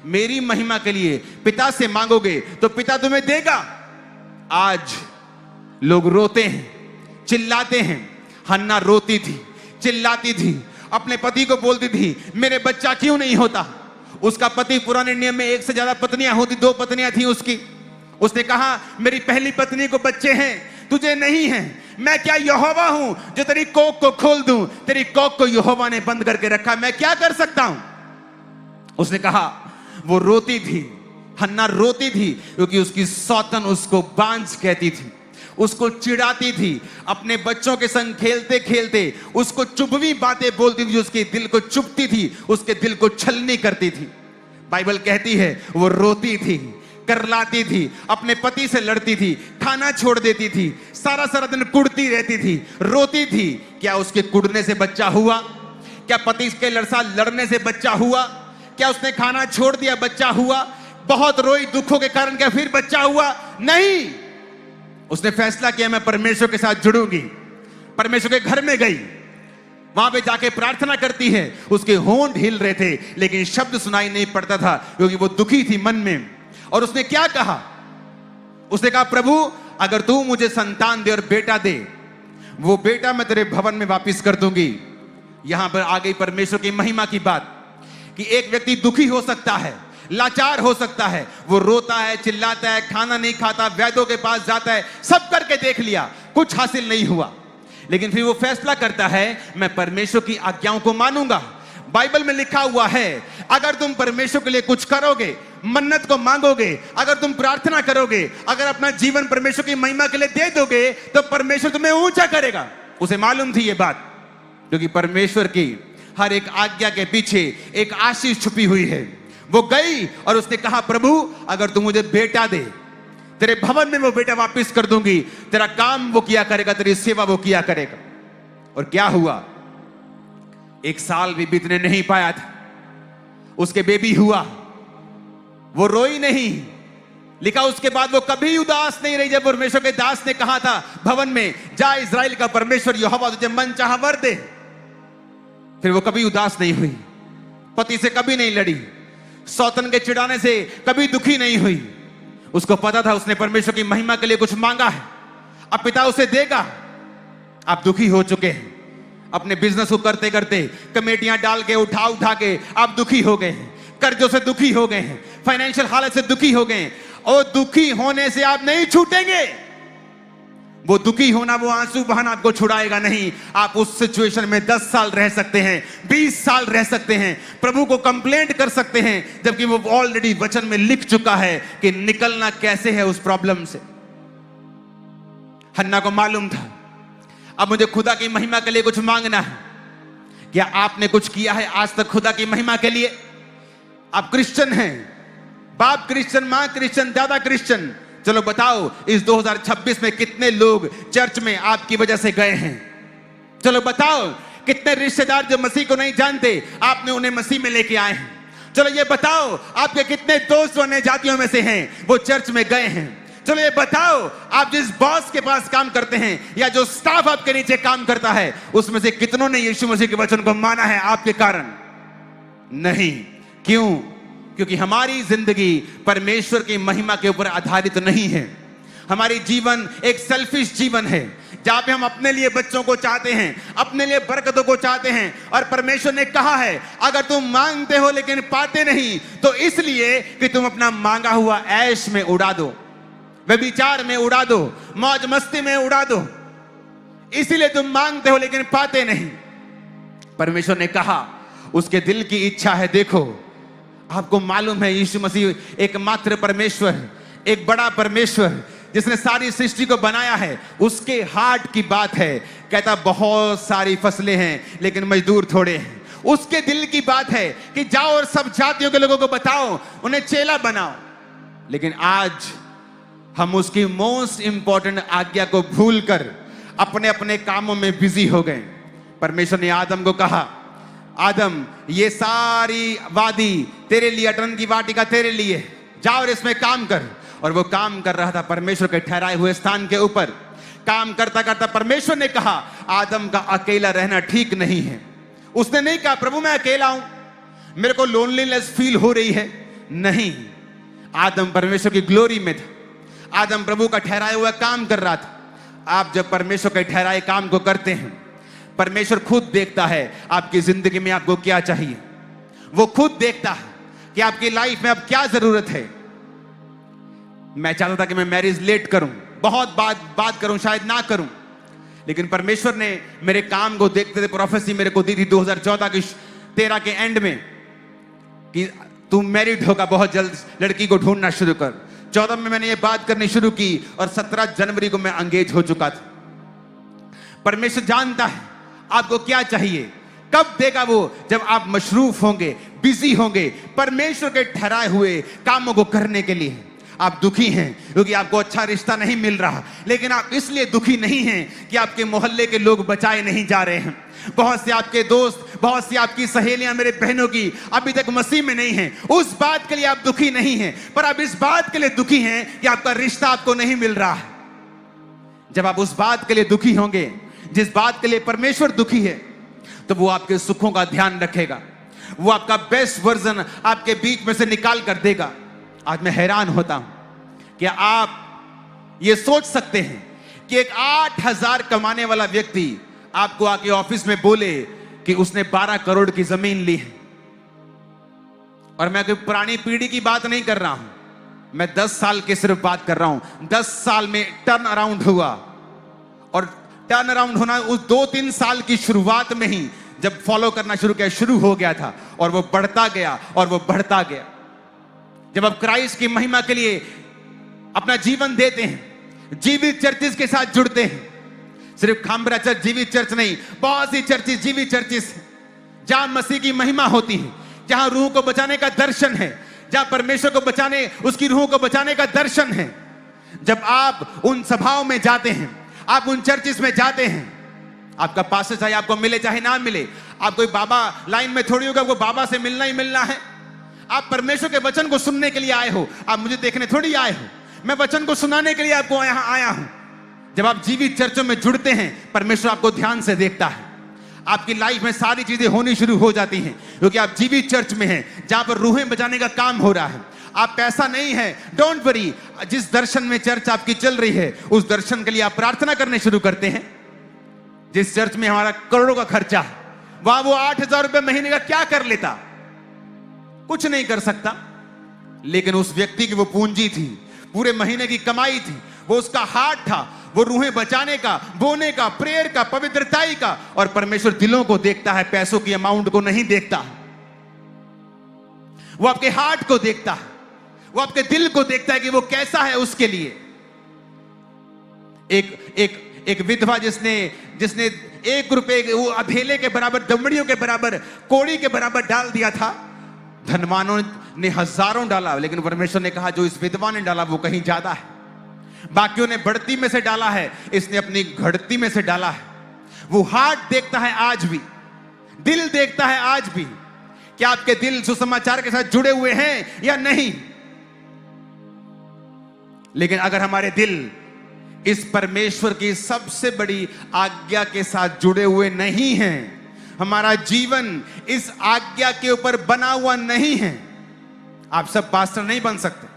मेरी महिमा के लिए पिता से मांगोगे तो पिता तुम्हें देगा। आज लोग रोते हैं, चिल्लाते हैं। हन्ना रोती थी, चिल्लाती थी, अपने पति को बोलती थी मेरे बच्चा क्यों नहीं होता। उसका पति पुराने नियम में 1 से ज्यादा पत्नियां होती, 2 पत्नियां थी उसकी। उसने कहा मेरी पहली पत्नी को बच्चे हैं, तुझे नहीं है। मैं क्या यहोवा हूं जो तेरी कोख को खोल दूं? तेरी कोख को यहोवा ने बंद करके रखा, मैं क्या कर सकता हूं? उसने कहा, वो रोती थी, हन्ना रोती थी क्योंकि उसकी सौतन उसको बांझ कहती थी, उसको चिढ़ाती थी। अपने बच्चों के संग खेलते खेलते उसको चुभवी बातें बोलती थी, उसके दिल को चुभती थी, उसके दिल को छलनी करती थी। बाइबल कहती है वो रोती थी, करलाती थी, अपने पति से लड़ती थी, खाना छोड़ देती थी, सारा सारा दिन कुड़ती रहती थी, रोती थी। क्या उसके कुड़ने से बच्चा हुआ? क्या पति के साथ लड़ने से बच्चा हुआ? क्या उसने खाना छोड़ दिया बच्चा हुआ? बहुत रोई दुखों के कारण, क्या फिर बच्चा हुआ? नहीं। उसने फैसला किया मैं परमेश्वर के साथ जुड़ूंगी। परमेश्वर के घर में गई, वहां पे जाके प्रार्थना करती है। उसके होंठ हिल रहे थे लेकिन शब्द सुनाई नहीं पड़ता था क्योंकि वो दुखी थी मन में। और उसने क्या कहा? उसने कहा प्रभु अगर तू मुझे संतान दे और बेटा दे, वो बेटा मैं तेरे भवन में वापिस कर दूंगी। यहां पर आ गई परमेश्वर की महिमा की बात कि एक व्यक्ति दुखी हो सकता है, लाचार हो सकता है, वो रोता है, चिल्लाता है, खाना नहीं खाता, वैद्यों के पास जाता है, सब करके देख लिया, कुछ हासिल नहीं हुआ। लेकिन फिर वो फैसला करता है मैं परमेश्वर की आज्ञाओं को मानूंगा। बाइबल में लिखा हुआ है अगर तुम परमेश्वर के लिए कुछ करोगे, मन्नत को मांगोगे, अगर तुम प्रार्थना करोगे, अगर अपना जीवन परमेश्वर की महिमा के लिए दे दोगे तो परमेश्वर तुम्हें ऊंचा करेगा। उसे मालूम थी ये बात क्योंकि परमेश्वर की हर एक आज्ञा के पीछे एक आशीष छुपी हुई है। वो गई और उसने कहा प्रभु अगर तू मुझे बेटा दे, तेरे भवन में वो बेटा वापस कर दूंगी, तेरा काम वो किया करेगा, तेरी सेवा वो किया करेगा। और क्या हुआ? 1 साल भी बीतने नहीं पाया था, उसके बेबी हुआ। वो रोई नहीं, लिखा उसके बाद वो कभी उदास नहीं रही। जब परमेश्वर के दास ने कहा था भवन में जा इजराइल का परमेश्वर यहोवा तुझे मन चाहा वर दे, फिर वो कभी उदास नहीं हुई, पति से कभी नहीं लड़ी, सौतन के चिढ़ाने से कभी दुखी नहीं हुई। उसको पता था उसने परमेश्वर की महिमा के लिए कुछ मांगा है, अब पिता उसे देगा। आप दुखी हो चुके हैं, अपने बिजनेस को करते करते कमेटियां डाल के उठा के आप दुखी हो गए हैं, कर्जों से दुखी हो गए हैं, फाइनेंशियल हालत से दुखी हो गए हैं। और दुखी होने से आप नहीं छूटेंगे। वो दुखी होना, वो आंसू बहाना आपको छुड़ाएगा नहीं। आप उस सिचुएशन में 10 साल रह सकते हैं, 20 साल रह सकते हैं, प्रभु को कंप्लेंट कर सकते हैं, जबकि वो ऑलरेडी वचन में लिख चुका है कि निकलना कैसे है उस प्रॉब्लम से। हन्ना को मालूम था अब मुझे खुदा की महिमा के लिए कुछ मांगना है। क्या आपने कुछ किया है आज तक खुदा की महिमा के लिए? आप क्रिश्चियन हैं, बाप क्रिश्चियन, मां क्रिश्चियन, दादा क्रिश्चियन। चलो बताओ इस 2026 में कितने लोग चर्च में आपकी वजह से गए हैं? चलो बताओ कितने रिश्तेदार जो मसीह को नहीं जानते आपने उन्हें मसीह में लेके आए हैं? चलो ये बताओ आपके कितने दोस्त जो अन्य जातियों में से हैं वो चर्च में गए हैं? चलो ये बताओ आप जिस बॉस के पास काम करते हैं या जो स्टाफ आपके नीचे काम करता है उसमें से कितनों ने यीशु मसीह के वचन को माना है आपके कारण? नहीं। क्यों? क्योंकि हमारी जिंदगी परमेश्वर की महिमा के ऊपर आधारित नहीं है। हमारी जीवन एक सेल्फिश जीवन है जहां पे हम अपने लिए बच्चों को चाहते हैं, अपने लिए बरकतों को चाहते हैं। और परमेश्वर ने कहा है अगर तुम मांगते हो लेकिन पाते नहीं तो इसलिए कि तुम अपना मांगा हुआ ऐश में उड़ा दो, व्यभिचार में उड़ा दो, मौज मस्ती में उड़ा दो, इसीलिए तुम मांगते हो लेकिन पाते नहीं। परमेश्वर ने कहा उसके दिल की इच्छा है, देखो आपको मालूम है यीशु मसीह एकमात्र परमेश्वर है, एक बड़ा परमेश्वर जिसने सारी सृष्टि को बनाया है। उसके हार्ट की बात है, कहता बहुत सारी फसलें हैं लेकिन मजदूर थोड़े हैं। उसके दिल की बात है कि जाओ और सब जातियों के लोगों को बताओ, उन्हें चेला बनाओ। लेकिन आज हम उसकी मोस्ट इंपॉर्टेंट आज्ञा को भूलकर अपने अपने कामों में बिजी हो गए। परमेश्वर ने आदम को कहा, आदम ये सारी वादी तेरे लिए, अटन की वाटिका तेरे लिए, जाओ और इसमें काम कर। और वो काम कर रहा था परमेश्वर के ठहराए हुए स्थान के ऊपर। काम करता करता परमेश्वर ने कहा, आदम का अकेला रहना ठीक नहीं है। उसने नहीं कहा प्रभु मैं अकेला हूं, मेरे को लोनलीनेस फील हो रही है। नहीं, आदम परमेश्वर की ग्लोरी में था। आदम प्रभु का ठहराया हुआ काम कर रहा था। आप जब परमेश्वर के ठहराए काम को करते हैं, परमेश्वर खुद देखता है आपकी जिंदगी में आपको क्या चाहिए। वो खुद देखता है कि आपकी लाइफ में अब क्या जरूरत है। मैं चाहता था कि मैं मैरिज लेट करूं, बहुत बात करूं, शायद ना करूं, लेकिन परमेश्वर ने मेरे काम को देखते थे प्रोफेसी मेरे को दी थी 2014 की 13 के एंड में कि तू मैरिड होगा, बहुत जल्द लड़की को ढूंढना शुरू कर। 14 में मैंने ये बात करनी शुरू की और 17 जनवरी को मैं एंगेज हो चुका था। परमेश्वर जानता है आपको क्या चाहिए, कब देगा वो, जब आप मशरूफ होंगे, बिजी होंगे परमेश्वर के ठहराए हुए कामों को करने के लिए। आप दुखी हैं क्योंकि आपको अच्छा रिश्ता नहीं मिल रहा, लेकिन आप इसलिए दुखी नहीं हैं कि आपके मोहल्ले के लोग बचाए नहीं जा रहे हैं। बहुत से आपके दोस्त, बहुत सी आपकी सहेलियां, मेरे बहनों की अभी तक मसीह में नहीं हैं। उस बात के लिए आप दुखी नहीं हैं, पर आप इस बात के लिए दुखी हैं कि आपका रिश्ता आपको नहीं मिल रहा है। जब आप उस बात के लिए दुखी होंगे जिस बात के लिए परमेश्वर दुखी है, तो वो आपके सुखों का ध्यान रखेगा। वो आपका बेस्ट वर्जन आपके बीच में से निकाल कर देगा। आज मैं हैरान होता हूं कि आप ये सोच सकते हैं कि एक 8,000 कमाने वाला व्यक्ति आपको आके ऑफिस में बोले कि उसने 12 करोड़ की जमीन ली है। और मैं कोई पुरानी पीढ़ी की बात नहीं कर रहा हूं, मैं 10 साल की सिर्फ बात कर रहा हूं। 10 साल में टर्न अराउंड हुआ, और टर्न अराउंड होना उस 2-3 साल की शुरुआत में ही जब फॉलो करना शुरू हो गया था, और वो बढ़ता गया और वो बढ़ता गया। जब आप क्राइस्ट की महिमा के लिए अपना जीवन देते हैं, जीवित चर्चिस के साथ जुड़ते हैं, सिर्फ खामबरा चर्च जीवित चर्च नहीं, बहुत सी चर्चिस जीवित चर्चिस जहां मसीह की महिमा होती है, जहां रूह को बचाने का दर्शन है, जहां परमेश्वर को बचाने, उसकी रूह को बचाने का दर्शन है। जब आप उन सभाओं में जाते हैं, आप उन चर्चिस में जाते हैं, आपका पास्टर चाहे आपको मिले चाहे ना मिले, आप कोई बाबा लाइन में थोड़ी होगा, वो बाबा से मिलना ही मिलना है। आप परमेश्वर के वचन को सुनने के लिए आए हो, आप मुझे देखने थोड़ी आए हो। मैं वचन को सुनाने के लिए आपको यहां आया हूं। जब आप जीवित चर्चों में जुड़ते हैं, परमेश्वर आपको ध्यान से देखता है। आपकी लाइफ में सारी चीजें होनी शुरू हो जाती हैं, क्योंकि आप जीवित चर्च में हैं, जहां पर रूहें बचाने का काम हो रहा है। आप पैसा नहीं है, डोंट वरी। जिस दर्शन में चर्च आपकी चल रही है, उस दर्शन के लिए आप प्रार्थना करने शुरू करते हैं। जिस चर्च में हमारा करोड़ों का खर्चा है, वहां वो 8,000 रुपए महीने का क्या कर लेता? कुछ नहीं कर सकता। लेकिन उस व्यक्ति की वो पूंजी थी, पूरे महीने की कमाई थी, वो उसका हार्ट था, वो रूहें बचाने का, बोने का, प्रेयर का, पवित्रताई का। और परमेश्वर दिलों को देखता है, पैसों की अमाउंट को नहीं देखता। वो आपके हार्ट को देखता है, वो आपके दिल को देखता है कि वो कैसा है उसके लिए। एक विधवा जिसने 1 रुपए वो अधेले के बराबर, दमड़ियों के बराबर, कोड़ी के बराबर डाल दिया था। धनवानों ने हजारों डाला, लेकिन परमेश्वर ने कहा जो इस विधवा ने डाला वो कहीं ज्यादा है। बाकियों ने बढ़ती में से डाला है, इसने अपनी घटती में से डाला है। वो हार्ट देखता है आज भी, दिल देखता है आज भी, कि आपके दिल सुसमाचार के साथ जुड़े हुए हैं या नहीं। लेकिन अगर हमारे दिल इस परमेश्वर की सबसे बड़ी आज्ञा के साथ जुड़े हुए नहीं हैं, हमारा जीवन इस आज्ञा के ऊपर बना हुआ नहीं है, आप सब पास्टर नहीं बन सकते।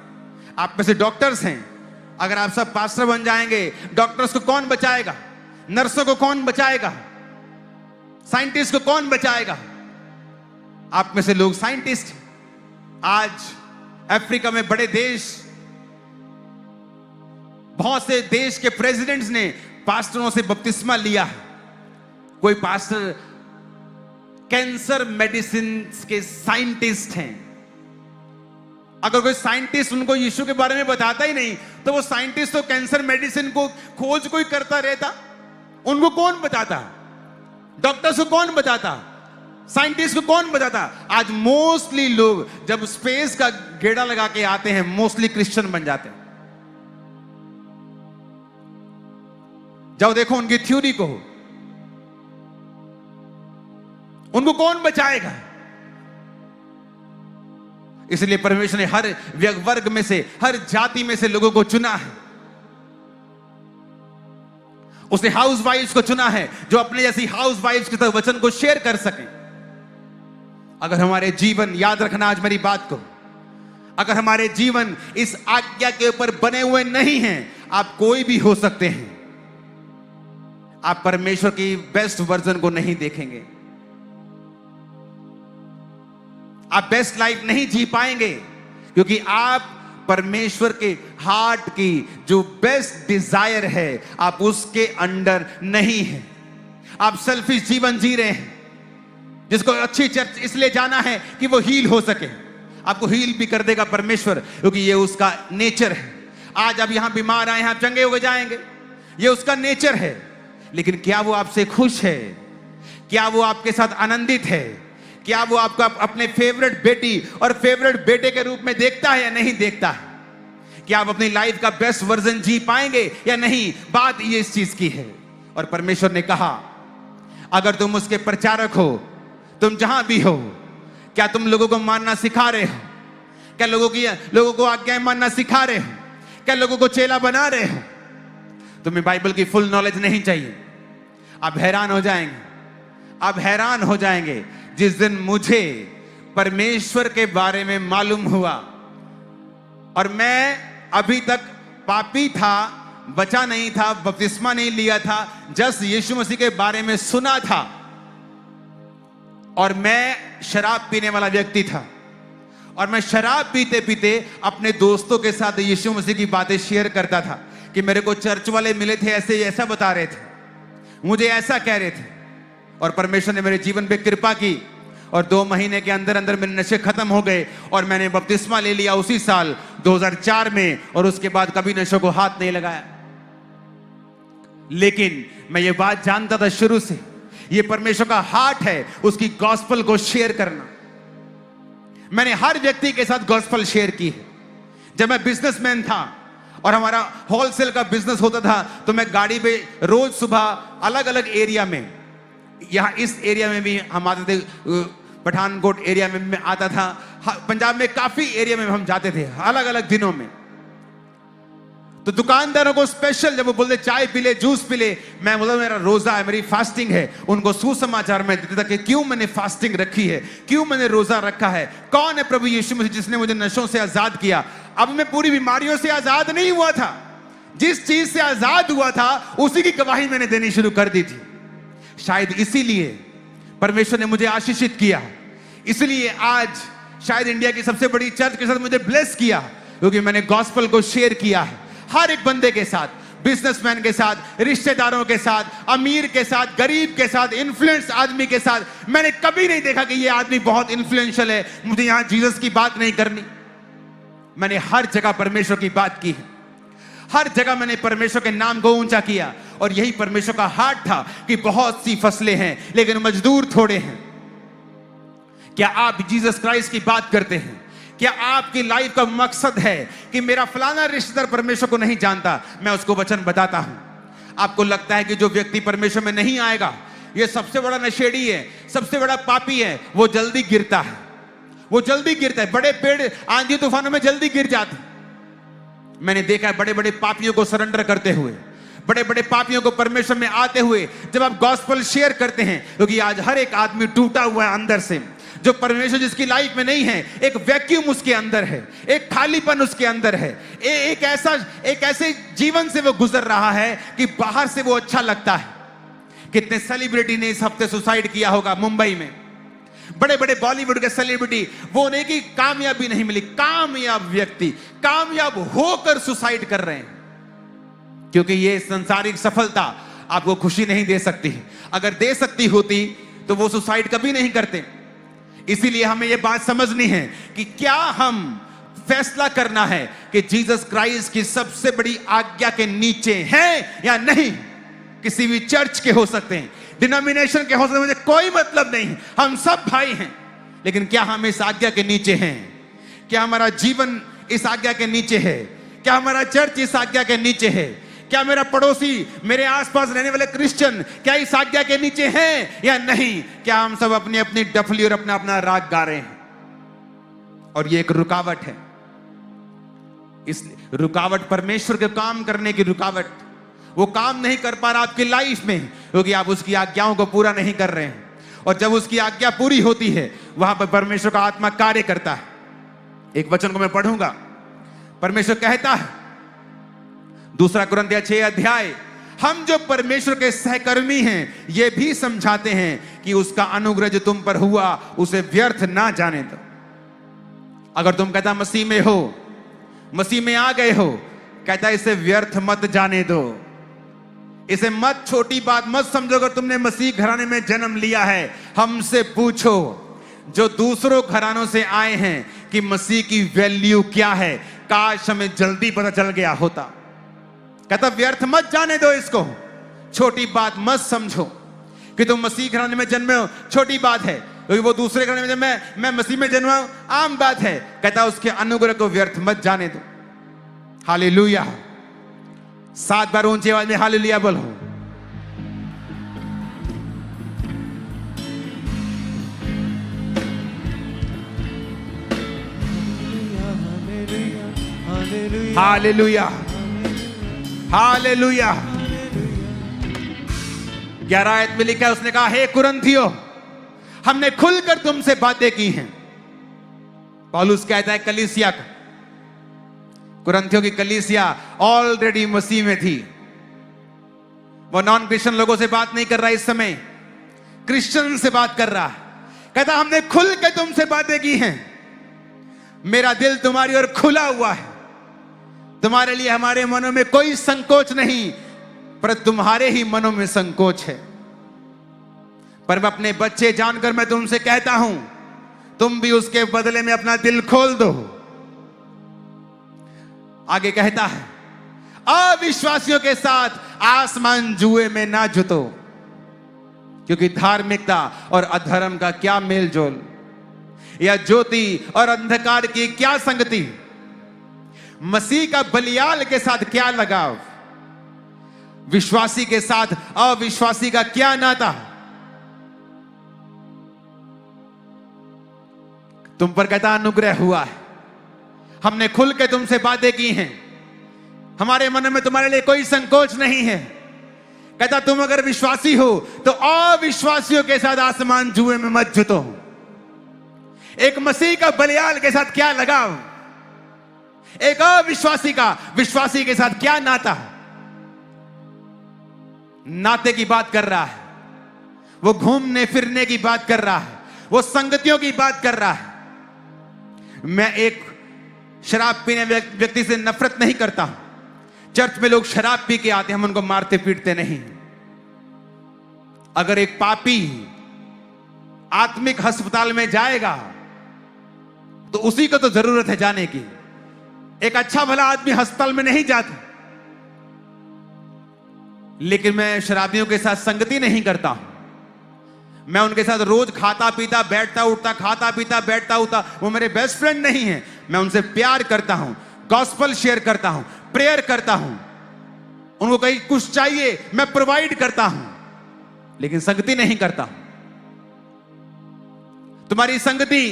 आप में से डॉक्टर्स हैं, अगर आप सब पास्टर बन जाएंगे, डॉक्टर्स को कौन बचाएगा? नर्सों को कौन बचाएगा? साइंटिस्ट को कौन बचाएगा? आप में से लोग साइंटिस्ट। आज अफ्रीका में बड़े देश, बहुत से देश के प्रेसिडेंट्स ने पास्टरों से बपतिस्मा लिया है। कोई पास्टर कैंसर मेडिसिन के साइंटिस्ट हैं, अगर कोई साइंटिस्ट उनको यीशु के बारे में बताता ही नहीं, तो वो साइंटिस्ट तो कैंसर मेडिसिन को खोज कोई करता रहता, उनको कौन बताता? डॉक्टर्स को कौन बताता? साइंटिस्ट को कौन बताता? आज मोस्टली लोग जब स्पेस का गेड़ा लगा के आते हैं, मोस्टली क्रिश्चियन बन जाते हैं। जाओ देखो उनकी थ्योरी को, उनको कौन बचाएगा? इसलिए परमेश्वर ने हर वर्ग में से, हर जाति में से लोगों को चुना है। उसने हाउस वाइफ्स को चुना है जो अपने जैसी हाउस वाइफ्स के साथ वचन को शेयर कर सकें। अगर हमारे जीवन, याद रखना आज मेरी बात को, अगर हमारे जीवन इस आज्ञा के ऊपर बने हुए नहीं हैं, आप कोई भी हो सकते हैं, आप परमेश्वर की बेस्ट वर्जन को नहीं देखेंगे, आप बेस्ट लाइफ नहीं जी पाएंगे, क्योंकि आप परमेश्वर के हार्ट की जो बेस्ट डिजायर है, आप उसके अंडर नहीं हैं। आप सेल्फिश जीवन जी रहे हैं। जिसको अच्छी चर्च इसलिए जाना है कि वो हील हो सके, आपको हील भी कर देगा परमेश्वर, क्योंकि ये उसका नेचर है। आज आप यहां बीमार आए हैं, आप चंगे हो जाएंगे, ये उसका नेचर है। लेकिन क्या वो आपसे खुश है? क्या वो आपके साथ आनंदित है? क्या वो आपको अपने फेवरेट बेटी और फेवरेट बेटे के रूप में देखता है या नहीं देखता है? क्या आप अपनी लाइफ का बेस्ट वर्जन जी पाएंगे या नहीं? बात ये इस चीज की है। और परमेश्वर ने कहा, अगर तुम उसके प्रचारक हो, तुम जहां भी हो, क्या तुम लोगों को मानना सिखा रहे हो? क्या लोगों को आज्ञाएं मानना सिखा रहे हो? क्या लोगों को चेला बना रहे हो? तुम्हें बाइबल की फुल नॉलेज नहीं चाहिए। आप हैरान हो जाएंगे, आप हैरान हो जाएंगे जिस दिन मुझे परमेश्वर के बारे में मालूम हुआ। और मैं अभी तक पापी था, बचा नहीं था, बपतिस्मा नहीं लिया था, जस्ट यीशु मसीह के बारे में सुना था, और मैं शराब पीने वाला व्यक्ति था। और मैं शराब पीते पीते अपने दोस्तों के साथ यीशु मसीह की बातें शेयर करता था कि मेरे को चर्च वाले मिले थे, ऐसा बता रहे थे, मुझे ऐसा कह रहे थे। और परमेश्वर ने मेरे जीवन पे कृपा की, और 2 महीने के अंदर अंदर मेरे नशे खत्म हो गए, और मैंने बपतिस्मा ले लिया उसी साल 2004 में, और उसके बाद कभी नशों को हाथ नहीं लगाया। लेकिन मैं ये बात जानता था शुरू से, ये परमेश्वर का हार्ट है, उसकी गॉस्पल को शेयर करना। मैंने हर व्यक्ति के साथ गॉस्पल शेयर की है। जब मैं बिजनेसमैन था और हमारा होलसेल का बिजनेस होता था, तो मैं गाड़ी पे रोज सुबह अलग अलग एरिया में, यहाँ इस एरिया में भी हम आते थे, पठानकोट एरिया में मैं आता था, पंजाब में काफी एरिया में हम जाते थे अलग अलग दिनों में। तो दुकानदारों को स्पेशल जब वो बोलते चाय पी ले, जूस पी ले, मैं बोलता मेरा रोजा है, मेरी फास्टिंग है, उनको सुसमाचार में देता था कि क्यों मैंने फास्टिंग रखी है, क्यों मैंने रोजा रखा है, कौन है प्रभु यीशु मसीह जिसने मुझे नशों से आजाद किया। अब मैं पूरी बीमारियों से आजाद नहीं हुआ था, जिस चीज से आजाद हुआ था उसी की गवाही मैंने देनी शुरू कर दी थी। शायद इसीलिए परमेश्वर ने मुझे आशीषित किया, इसलिए आज शायद इंडिया की सबसे बड़ी चर्च के साथ मुझे ब्लेस किया, क्योंकि मैंने गॉस्पल को शेयर किया है हर एक बंदे के साथ, बिजनेसमैन के साथ, रिश्तेदारों के साथ, अमीर के साथ, गरीब के साथ, इन्फ्लुएंस आदमी के साथ। मैंने कभी नहीं देखा कि ये आदमी बहुत इन्फ्लुएंशियल है, मुझे यहां जीसस की बात नहीं करनी। मैंने हर जगह परमेश्वर की बात की है, हर जगह मैंने परमेश्वर के नाम को ऊंचा किया। और यही परमेश्वर का हार्ट था कि बहुत सी फसलें हैं लेकिन मजदूर थोड़े हैं। क्या आप जीसस क्राइस्ट की बात करते हैं? क्या आपकी लाइफ का मकसद है कि मेरा फलाना रिश्तेदार परमेश्वर को नहीं जानता, मैं उसको वचन बताता हूं? आपको लगता है कि जो व्यक्ति परमेश्वर में नहीं आएगा, ये सबसे बड़ा नशेड़ी है, सबसे बड़ा पापी है, वो जल्दी गिरता है, वो जल्दी गिरता है। बड़े पेड़ आंधी तूफानों में जल्दी गिर जाते। मैंने देखा है बड़े बड़े पापियों को सरेंडर करते हुए, बड़े बड़े पापियों को परमेश्वर में आते हुए, जब आप गॉस्पल शेयर करते हैं, क्योंकि आज हर एक आदमी टूटा हुआ है अंदर से। जो परमेश्वर जिसकी लाइफ में नहीं है, एक वैक्यूम उसके अंदर है, एक खालीपन उसके अंदर है, एक ऐसे जीवन से वो गुजर रहा है कि बाहर से वो अच्छा लगता है। कितने सेलिब्रिटी ने इस हफ्ते सुसाइड किया होगा मुंबई में, बड़े बड़े बॉलीवुड के सेलिब्रिटी, वो नहीं कि कामयाबी नहीं मिली, कामयाब व्यक्ति कामयाब होकर सुसाइड कर रहे हैं, क्योंकि ये सांसारिक सफलता आपको खुशी नहीं दे सकती। अगर दे सकती होती तो वो सुसाइड कभी नहीं करते। इसीलिए हमें यह बात समझनी है कि क्या हम फैसला करना है कि जीसस क्राइस्ट की सबसे बड़ी आज्ञा के नीचे हैं या नहीं। किसी भी चर्च के हो सकते हैं, डिनोमिनेशन के हो सकते हैं, मुझे कोई मतलब नहीं, हम सब भाई हैं। लेकिन क्या हम इस आज्ञा के नीचे हैं? क्या हमारा जीवन इस आज्ञा के नीचे है? क्या हमारा चर्च इस आज्ञा के नीचे है? क्या मेरा पड़ोसी, मेरे आसपास रहने वाले क्रिश्चियन क्या इस आज्ञा के नीचे हैं या नहीं? क्या हम सब अपनी अपनी डफली और अपना अपना राग गा रहे हैं? और ये एक रुकावट है। इस रुकावट परमेश्वर के काम करने की रुकावट। वो काम नहीं कर पा रहा आपकी लाइफ में क्योंकि आप उसकी आज्ञाओं को पूरा नहीं कर रहे हैं। और जब उसकी आज्ञा पूरी होती है, वहां पर परमेश्वर का आत्मा कार्य करता है। एक वचन को मैं पढ़ूंगा। परमेश्वर कहता है, 2 कुरिन्थियों 6 अध्याय, हम जो परमेश्वर के सहकर्मी हैं ये भी समझाते हैं कि उसका अनुग्रह जो तुम पर हुआ उसे व्यर्थ ना जाने दो। अगर तुम कहता मसीह में हो, मसीह में आ गए हो, कहता इसे व्यर्थ मत जाने दो। इसे मत छोटी बात मत समझो। अगर तुमने मसीह घराने में जन्म लिया है, हमसे पूछो जो दूसरों घरानों से आए हैं कि मसीह की वैल्यू क्या है। काश हमें जल्दी पता चल गया होता। कहता व्यर्थ मत जाने दो, इसको छोटी बात मत समझो कि तुम मसीह घराने में जन्मे हो, छोटी बात है। क्योंकि वो दूसरे घराने में जब मैं मसीह में जन्मा हूं, आम बात है। कहता उसके अनुग्रह को व्यर्थ मत जाने दो। हालेलुया। 7 बार ऊंची आवाज में हालेलुया बोलो। Hallelujah, hallelujah. 11 आयत में लिखा है, उसने कहा हे कुरिन्थियों, हमने खुलकर तुमसे बातें की हैं। पौलुस कहता है कलीसिया को, कुरिन्थियों की कलीसिया ऑलरेडी मसीह में थी। वो नॉन क्रिश्चियन लोगों से बात नहीं कर रहा, इस समय क्रिश्चियन से बात कर रहा। कहता हमने खुल के तुमसे बातें की हैं। मेरा दिल तुम्हारी ओर खुला हुआ है। तुम्हारे लिए हमारे मनों में कोई संकोच नहीं, पर तुम्हारे ही मनों में संकोच है। पर मैं अपने बच्चे जानकर मैं तुमसे कहता हूं, तुम भी उसके बदले में अपना दिल खोल दो। आगे कहता है, अविश्वासियों के साथ आसमान जुए में ना जुतो, क्योंकि धार्मिकता और अधर्म का क्या मेल जोल, या ज्योति और अंधकार की क्या संगति, मसीह का बलियाल के साथ क्या लगाव, विश्वासी के साथ अविश्वासी का क्या नाता। तुम पर कहता अनुग्रह हुआ है, हमने खुल के तुमसे बातें की हैं, हमारे मन में तुम्हारे लिए कोई संकोच नहीं है। कहता तुम अगर विश्वासी हो तो अविश्वासियों के साथ आसमान जुए में मत जुतो। एक मसीह का बलियाल के साथ क्या लगाव, एक अविश्वासी का विश्वासी के साथ क्या नाता। नाते की बात कर रहा है, वो घूमने फिरने की बात कर रहा है, वो संगतियों की बात कर रहा है। मैं एक शराब पीने व्यक्ति से नफरत नहीं करता हूं। चर्च में लोग शराब पी के आते हैं, हम उनको मारते पीटते नहीं। अगर एक पापी आत्मिक अस्पताल में जाएगा तो उसी को तो जरूरत है जाने की। एक अच्छा भला आदमी अस्पताल में नहीं जाता। लेकिन मैं शराबियों के साथ संगति नहीं करता हूं। मैं उनके साथ रोज खाता पीता बैठता उठता, खाता पीता बैठता उठता, वो मेरे बेस्ट फ्रेंड नहीं है। मैं उनसे प्यार करता हूं, गॉस्पल शेयर करता हूं, प्रेयर करता हूं, उनको कहीं कुछ चाहिए मैं प्रोवाइड करता हूं, लेकिन संगति नहीं करता। तुम्हारी संगति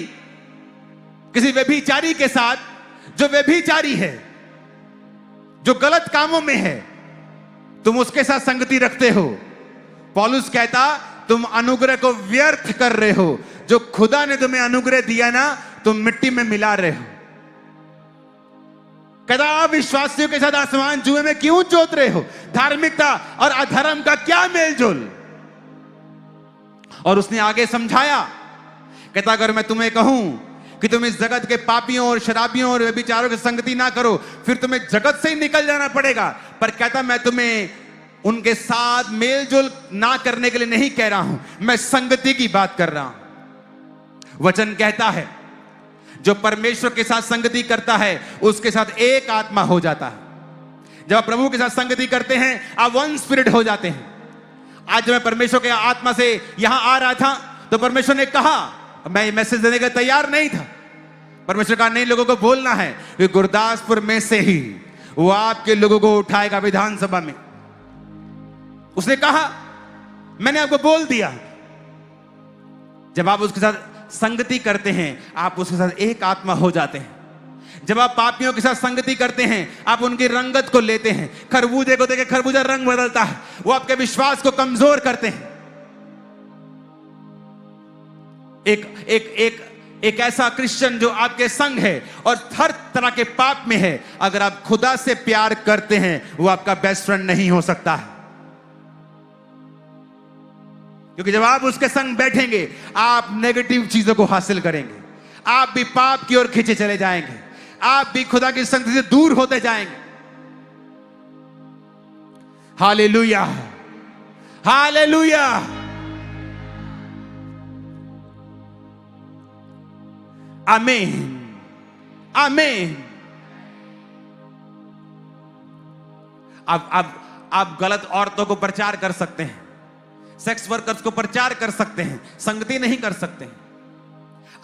किसी व्यभिचारी के साथ, जो व्यभिचारी है, जो गलत कामों में है, तुम उसके साथ संगति रखते हो। पौलुस कहता तुम अनुग्रह को व्यर्थ कर रहे हो। जो खुदा ने तुम्हें अनुग्रह दिया ना, तुम मिट्टी में मिला रहे हो। कहता अविश्वासियों के साथ आसमान जुए में क्यों जोत रहे हो। धार्मिकता और अधर्म का क्या मेलजोल। और उसने आगे समझाया, कहता अगर मैं तुम्हें कहूं कि तुम इस जगत के पापियों और शराबियों और व्यभिचारों की संगति ना करो, फिर तुम्हें जगत से ही निकल जाना पड़ेगा। पर कहता मैं तुम्हें उनके साथ मेलजोल ना करने के लिए नहीं कह रहा हूं, मैं संगति की बात कर रहा हूं। वचन कहता है जो परमेश्वर के साथ संगति करता है उसके साथ एक आत्मा हो जाता है। जब आप प्रभु के साथ संगति करते हैं आप वन स्पिरिट हो जाते हैं। आज जब मैं परमेश्वर के आत्मा से यहां आ रहा था तो परमेश्वर ने कहा, मैं ये मैसेज देने का तैयार नहीं था। परमेश्वर का नहीं, लोगों को बोलना है कि गुरदासपुर में से ही वो आपके लोगों को उठाएगा विधानसभा में। उसने कहा, मैंने आपको बोल दिया। जब आप उसके साथ संगति करते हैं आप उसके साथ एक आत्मा हो जाते हैं। जब आप पापियों के साथ संगति करते हैं आप उनकी रंगत को लेते हैं। खरबूजे को देखे खरबूजा रंग बदलता है, वो आपके विश्वास को कमजोर करते हैं। एक ऐसा क्रिश्चियन जो आपके संग है और हर तरह के पाप में है, अगर आप खुदा से प्यार करते हैं वो आपका बेस्ट फ्रेंड नहीं हो सकता है। क्योंकि जब आप उसके संग बैठेंगे आप नेगेटिव चीजों को हासिल करेंगे, आप भी पाप की ओर खींचे चले जाएंगे, आप भी खुदा की संगति से दूर होते जाएंगे। Hallelujah, hallelujah. आमीन, आमीन। आप गलत औरतों को प्रचार कर सकते हैं, सेक्स वर्कर्स को प्रचार कर सकते हैं, संगति नहीं कर सकते हैं।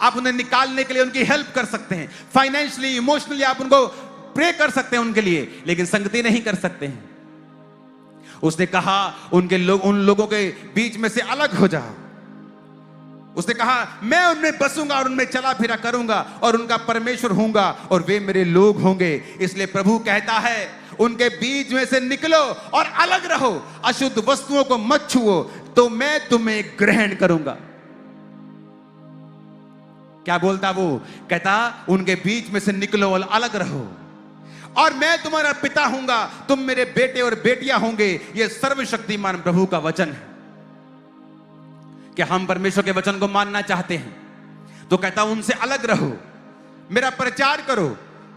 आप उन्हें निकालने के लिए उनकी हेल्प कर सकते हैं, फाइनेंशियली, इमोशनली आप उनको प्रे कर सकते हैं उनके लिए, लेकिन संगति नहीं कर सकते हैं। उसने कहा उन लोगों के बीच में से अलग हो जाओ। उसने कहा मैं उनमें बसूंगा और उनमें चला फिरा करूंगा और उनका परमेश्वर होऊंगा और वे मेरे लोग होंगे। इसलिए प्रभु कहता है उनके बीच में से निकलो और अलग रहो, अशुद्ध वस्तुओं को मत छुओ तो मैं तुम्हें ग्रहण करूंगा। क्या बोलता वो? कहता उनके बीच में से निकलो और अलग रहो और मैं तुम्हारा पिता हूंगा, तुम मेरे बेटे और बेटियां होंगे। यह सर्वशक्तिमान प्रभु का वचन है। कि हम परमेश्वर के वचन को मानना चाहते हैं तो कहता उनसे अलग रहो, मेरा प्रचार करो।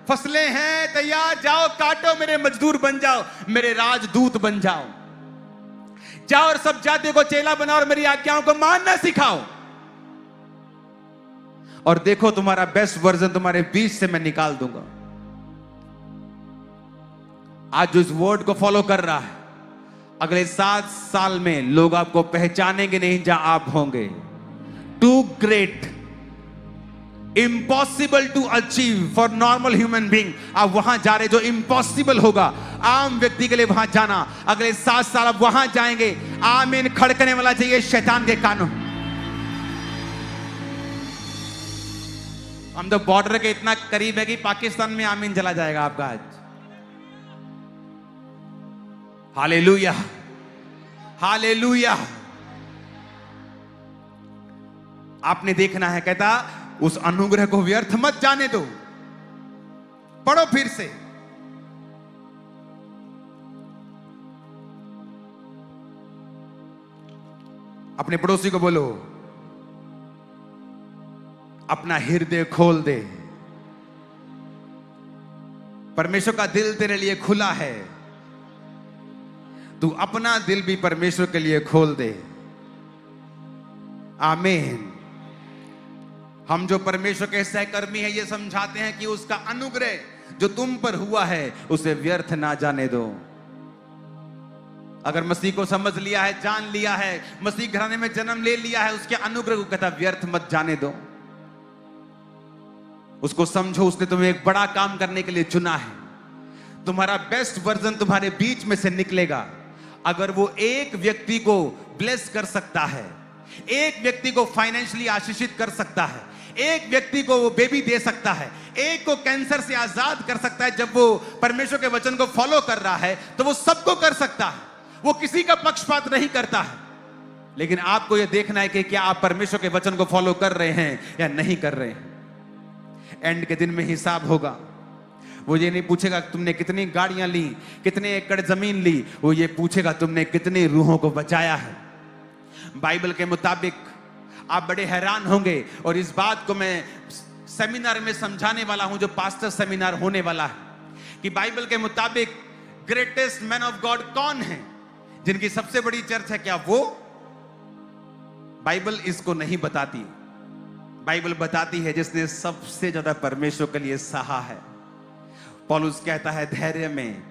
फसलें हैं तैयार, जाओ काटो, मेरे मजदूर बन जाओ, मेरे राजदूत बन जाओ। जाओ और सब जातियों को चेला बनाओ और मेरी आज्ञाओं को मानना सिखाओ। और देखो तुम्हारा बेस्ट वर्जन तुम्हारे बीच से मैं निकाल दूंगा। आज जो इस वर्ड को फॉलो कर रहा है, अगले 7 साल में लोग आपको पहचानेंगे नहीं जहां आप होंगे। Too great, impossible to achieve for normal human being. आप वहां जा रहे, जो इम्पॉसिबल होगा आम व्यक्ति के लिए वहां जाना, अगले 7 साल आप वहां जाएंगे। आमीन खड़कने वाला चाहिए शैतान के कानों। हम तो बॉर्डर के इतना करीब है कि पाकिस्तान में आमीन चला जाएगा आपका आज। Hallelujah, hallelujah. आपने देखना है, कहता उस अनुग्रह को व्यर्थ मत जाने दो। पढ़ो फिर से। अपने पड़ोसी को बोलो अपना हृदय खोल दे। परमेश्वर का दिल तेरे लिए खुला है, तू अपना दिल भी परमेश्वर के लिए खोल दे। आमीन। हम जो परमेश्वर के सहकर्मी हैं ये समझाते हैं कि उसका अनुग्रह जो तुम पर हुआ है उसे व्यर्थ ना जाने दो। अगर मसीह को समझ लिया है, जान लिया है, मसीह घराने में जन्म ले लिया है, उसके अनुग्रह को कहता व्यर्थ मत जाने दो। उसको समझो, उसने तुम्हें एक बड़ा काम करने के लिए चुना है। तुम्हारा बेस्ट वर्जन तुम्हारे बीच में से निकलेगा। अगर वो एक व्यक्ति को ब्लेस कर सकता है, एक व्यक्ति को फाइनेंशियली आशीषित कर सकता है, एक व्यक्ति को वो बेबी दे सकता है, एक को कैंसर से आजाद कर सकता है, जब वो परमेश्वर के वचन को फॉलो कर रहा है तो वो सबको कर सकता है। वो किसी का पक्षपात नहीं करता है। लेकिन आपको यह देखना है कि क्या आप परमेश्वर के वचन को फॉलो कर रहे हैं या नहीं कर रहे हैं। एंड के दिन में हिसाब होगा। वो ये नहीं पूछेगा तुमने कितनी गाड़ियां ली, कितने एकड़ जमीन ली, वो ये पूछेगा तुमने कितनी रूहों को बचाया है। बाइबल के मुताबिक आप बड़े हैरान होंगे, और इस बात को मैं सेमिनार में समझाने वाला हूं जो पास्टर सेमिनार होने वाला है, कि बाइबल के मुताबिक ग्रेटेस्ट मैन ऑफ गॉड कौन है, जिनकी सबसे बड़ी चर्च है। क्या वो? बाइबल इसको नहीं बताती। बाइबल बताती है जिसने सबसे ज्यादा परमेश्वर के लिए सहा है। पौलुस कहता है धैर्य में,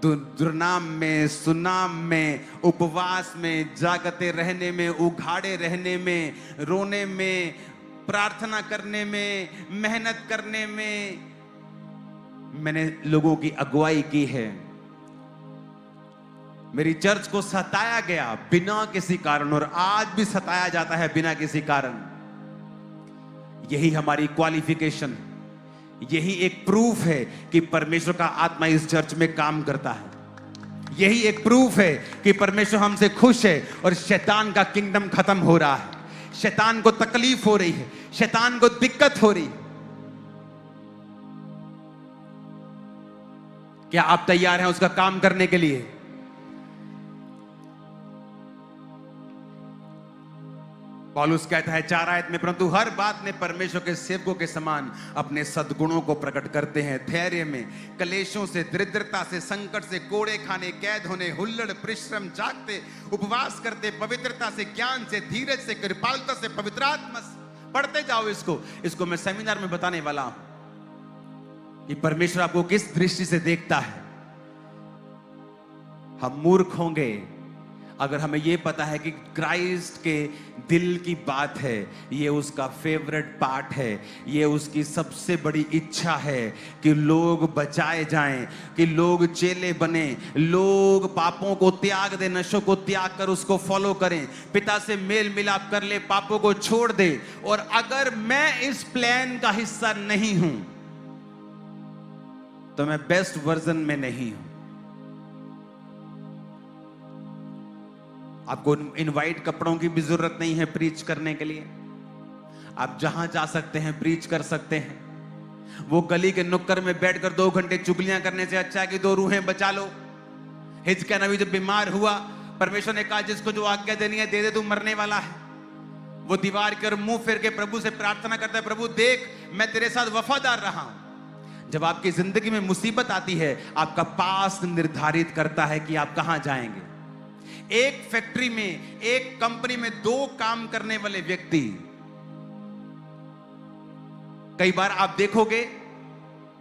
दुर्नाम में, सुनाम में, उपवास में, जागते रहने में, उघाड़े रहने में, रोने में, प्रार्थना करने में, मेहनत करने में मैंने लोगों की अगुवाई की है। मेरी चर्च को सताया गया बिना किसी कारण, और आज भी सताया जाता है बिना किसी कारण। यही हमारी क्वालिफिकेशन, यही एक प्रूफ है कि परमेश्वर का आत्मा इस चर्च में काम करता है। यही एक प्रूफ है कि परमेश्वर हमसे खुश है और शैतान का किंगडम खत्म हो रहा है। शैतान को तकलीफ हो रही है, शैतान को दिक्कत हो रही है। क्या आप तैयार हैं उसका काम करने के लिए? पौलुस कहता है 4 आयत में, परंतु हर बात में परमेश्वर के सेवकों के समान अपने सद्गुणों को प्रकट करते हैं। धैर्य में, कलेशों से, दरिद्रता से, संकट से, कोड़े खाने, कैद होने, हुल्लड़, परिश्रम, जागते, उपवास करते, पवित्रता से, ज्ञान से, धीरज से, कृपालुता से, पवित्र आत्मा से। पढ़ते जाओ इसको मैं सेमिनार में बताने वाला हूं कि परमेश्वर आपको किस दृष्टि से देखता है। हम मूर्ख होंगे अगर हमें यह पता है कि क्राइस्ट के दिल की बात है, ये उसका फेवरेट पार्ट है, ये उसकी सबसे बड़ी इच्छा है कि लोग बचाए जाएं, कि लोग चेले बने, लोग पापों को त्याग दे, नशों को त्याग कर उसको फॉलो करें, पिता से मेल मिलाप कर ले, पापों को छोड़ दे। और अगर मैं इस प्लान का हिस्सा नहीं हूं तो मैं बेस्ट वर्जन में नहीं हूं। आपको इनवाइट कपड़ों की भी जरूरत नहीं है प्रीच करने के लिए। आप जहां जा सकते हैं प्रीच कर सकते हैं। वो गली के नुक्कड़ में बैठकर 2 घंटे चुगलियां करने से अच्छा है कि 2 रूहें बचा लो। हिजकिय्याह नबी जब बीमार हुआ, परमेश्वर ने कहा जिसको जो आज्ञा देनी है दे दे, तू मरने वाला है। वो दीवार के और मुंह फेर के प्रभु से प्रार्थना करता है, प्रभु देख मैं तेरे साथ वफादार रहा हूं। जब आपकी जिंदगी में मुसीबत आती है, आपका पास्ट निर्धारित करता है कि आप कहां जाएंगे। एक फैक्ट्री में, एक कंपनी में 2 काम करने वाले व्यक्ति, कई बार आप देखोगे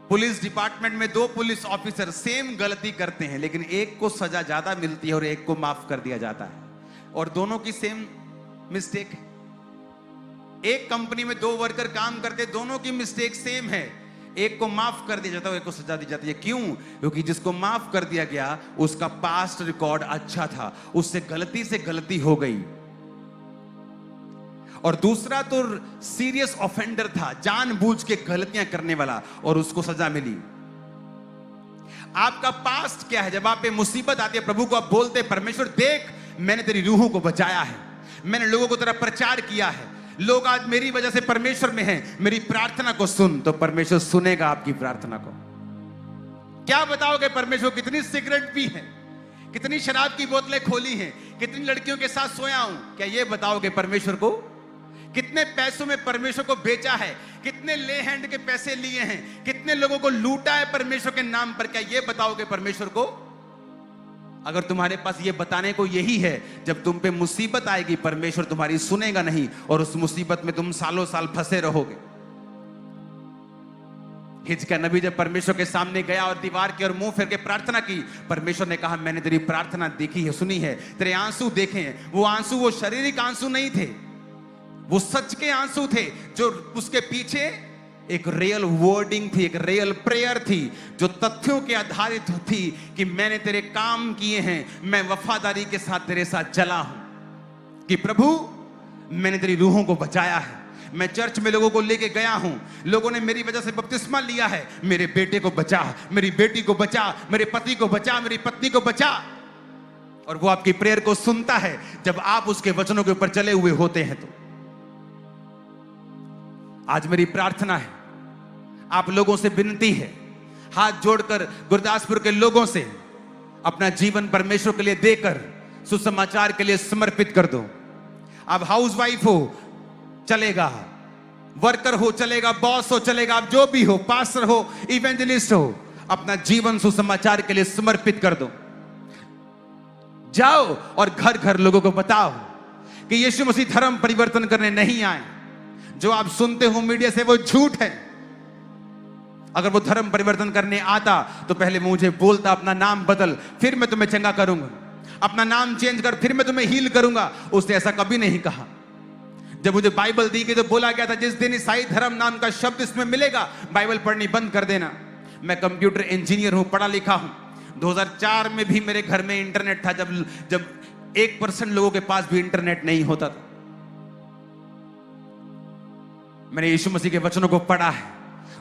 पुलिस डिपार्टमेंट में 2 पुलिस ऑफिसर सेम गलती करते हैं, लेकिन एक को सजा ज्यादा मिलती है और एक को माफ कर दिया जाता है, और दोनों की सेम मिस्टेक है। एक कंपनी में 2 वर्कर काम करते, दोनों की मिस्टेक सेम है, एक को माफ कर दिया जाता है, एक को सजा दी जाती है। क्यों? क्योंकि जिसको माफ कर दिया गया उसका पास्ट रिकॉर्ड अच्छा था, उससे गलती से गलती हो गई। और दूसरा तो सीरियस ऑफेंडर था, जानबूझ के गलतियां करने वाला, और उसको सजा मिली। आपका पास्ट क्या है? जब आप पे मुसीबत आती है, प्रभु को आप बोलते हैं, परमेश्वर देख मैंने तेरी रूहों को बचाया है, मैंने लोगों को तेरा प्रचार किया है, लोग आज मेरी वजह से परमेश्वर में हैं, मेरी प्रार्थना को सुन। तो परमेश्वर सुनेगा आपकी प्रार्थना को। क्या बताओगे परमेश्वर? कितनी सिगरेट पी है, कितनी शराब की बोतलें खोली हैं, कितनी लड़कियों के साथ सोया हूं, क्या ये बताओगे परमेश्वर को? कितने पैसों में परमेश्वर को बेचा है, कितने ले हैंड के पैसे लिए हैं, कितने लोगों को लूटा है परमेश्वर के नाम पर, क्या ये बताओगे परमेश्वर को? अगर तुम्हारे पास ये बताने को यही है, जब तुम पे मुसीबत आएगी परमेश्वर तुम्हारी सुनेगा नहीं, और उस मुसीबत में तुम सालों साल फंसे रहोगे। हिजकिय्याह नबी जब परमेश्वर के सामने गया और दीवार की ओर मुंह फेर के प्रार्थना की, परमेश्वर ने कहा मैंने तेरी प्रार्थना देखी है, सुनी है, तेरे आंसू देखे हैं। वो आंसू वो शारीरिक आंसू नहीं थे, वो सच के आंसू थे, जो उसके पीछे एक रियल वर्डिंग थी, एक रियल प्रेयर थी, जो तथ्यों के आधारित थी कि मैंने तेरे काम किए हैं, मैं वफादारी के साथ तेरे साथ चला हूं, कि प्रभु मैंने तेरी रूहों को बचाया है, मैं चर्च में लोगों को लेके गया हूं, लोगों ने मेरी वजह से बपतिस्मा लिया है, मेरे बेटे को बचा, मेरी बेटी को बचा, मेरे पति को बचा, मेरी पत्नी को बचा। और वो आपकी प्रेयर को सुनता है जब आप उसके वचनों के ऊपर चले हुए होते हैं। तो आज मेरी प्रार्थना है, आप लोगों से विनती है, हाथ जोड़कर गुरदासपुर के लोगों से अपना जीवन परमेश्वर के लिए देकर सुसमाचार के लिए समर्पित कर दो। आप हाउसवाइफ हो चलेगा, वर्कर हो चलेगा, बॉस हो चलेगा, आप जो भी हो, पास्टर हो, इवेंजलिस्ट हो, अपना जीवन सुसमाचार के लिए समर्पित कर दो। जाओ और घर घर लोगों को बताओ कि यीशु मसीह धर्म परिवर्तन करने नहीं आए। जो आप सुनते हो मीडिया से वो झूठ है। अगर वो धर्म परिवर्तन करने आता तो पहले मुझे बोलता अपना नाम बदल, फिर मैं तुम्हें चंगा करूंगा, अपना नाम चेंज कर, फिर मैं तुम्हें हील करूंगा। उसने ऐसा कभी नहीं कहा। जब मुझे बाइबल दी गई तो बोला गया था जिस दिन ईसाई धर्म नाम का शब्द इसमें मिलेगा, बाइबल पढ़नी बंद कर देना। मैं कंप्यूटर इंजीनियर हूं, पढ़ा लिखा हूं। 2004 में भी मेरे घर में इंटरनेट था, जब 1% लोगों के पास भी इंटरनेट नहीं होता था। मैंने यीशु मसीह के वचनों को पढ़ा है,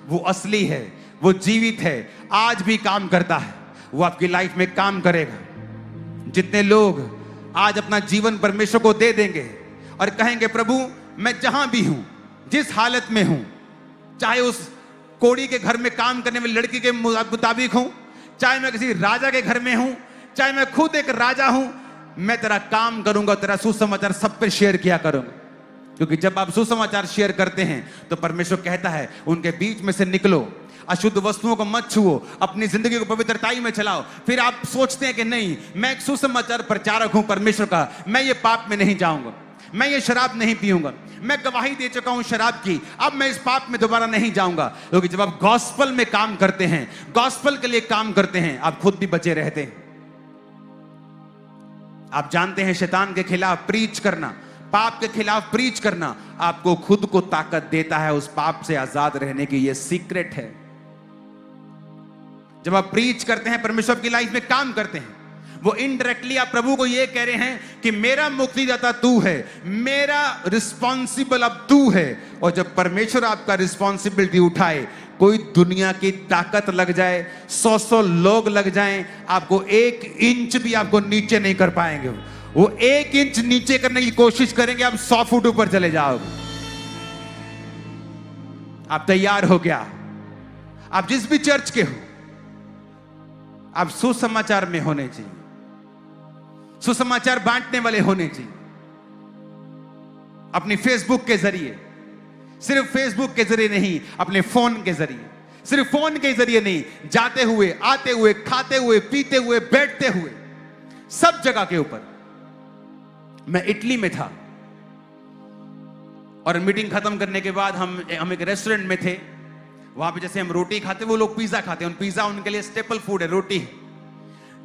वो असली है, वो जीवित है, आज भी काम करता है, वो आपकी लाइफ में काम करेगा। जितने लोग आज अपना जीवन परमेश्वर को दे देंगे और कहेंगे प्रभु मैं जहां भी हूं, जिस हालत में हूं, चाहे उस कोड़ी के घर में काम करने वाली लड़की के मुताबिक हूं, चाहे मैं किसी राजा के घर में हूं, चाहे मैं खुद एक राजा हूं, मैं तेरा काम करूंगा, तेरा सुसमाचार सब पे शेयर किया करूंगा। क्योंकि जब आप सुसमाचार शेयर करते हैं तो परमेश्वर कहता है उनके बीच में से निकलो, अशुद्ध वस्तुओं को मत छुओ, अपनी जिंदगी को पवित्रताई में चलाओ। फिर आप सोचते हैं कि नहीं, मैं एक सुसमाचार प्रचारक हूं परमेश्वर का, मैं ये पाप में नहीं जाऊंगा, मैं ये शराब नहीं पीऊंगा, मैं गवाही दे चुका हूं शराब की, अब मैं इस पाप में दोबारा नहीं जाऊंगा। क्योंकि जब आप गॉस्पल में काम करते हैं, गॉस्पल के लिए काम करते हैं, आप खुद भी बचे रहते हैं। आप जानते हैं शैतान के खिलाफ प्रीच करना, पाप के खिलाफ प्रीच करना आपको खुद को ताकत देता है उस पाप से आजाद रहने की। यह सीक्रेट है। जब आप प्रीच करते हैं, परमेश्वर की लाइफ में काम करते हैं, वो इनडायरेक्टली आप प्रभु को यह कह रहे हैं कि मेरा मुक्तिदाता तू है, मेरा रिस्पॉन्सिबल अब तू है। और जब परमेश्वर आपका रिस्पॉन्सिबिलिटी उठाए, कोई दुनिया की ताकत लग जाए, 100 लोग लग जाएं, आपको 1 इंच भी आपको नीचे नहीं कर पाएंगे। वो 1 इंच नीचे करने की कोशिश करेंगे, आप 100 फुट ऊपर चले जाओगे। आप तैयार हो गया? आप जिस भी चर्च के हो, आप सुसमाचार में होने चाहिए, सुसमाचार बांटने वाले होने चाहिए। अपनी फेसबुक के जरिए, सिर्फ फेसबुक के जरिए नहीं, अपने फोन के जरिए, सिर्फ फोन के जरिए नहीं, जाते हुए, आते हुए, खाते हुए, पीते हुए, बैठते हुए, सब जगह के ऊपर। मैं इटली में था और मीटिंग खत्म करने के बाद हम एक रेस्टोरेंट में थे। वहां पे जैसे हम रोटी खाते, वो लोग पिज्जा खाते हैं। पिज्जा उनके लिए स्टेपल फूड है, रोटी।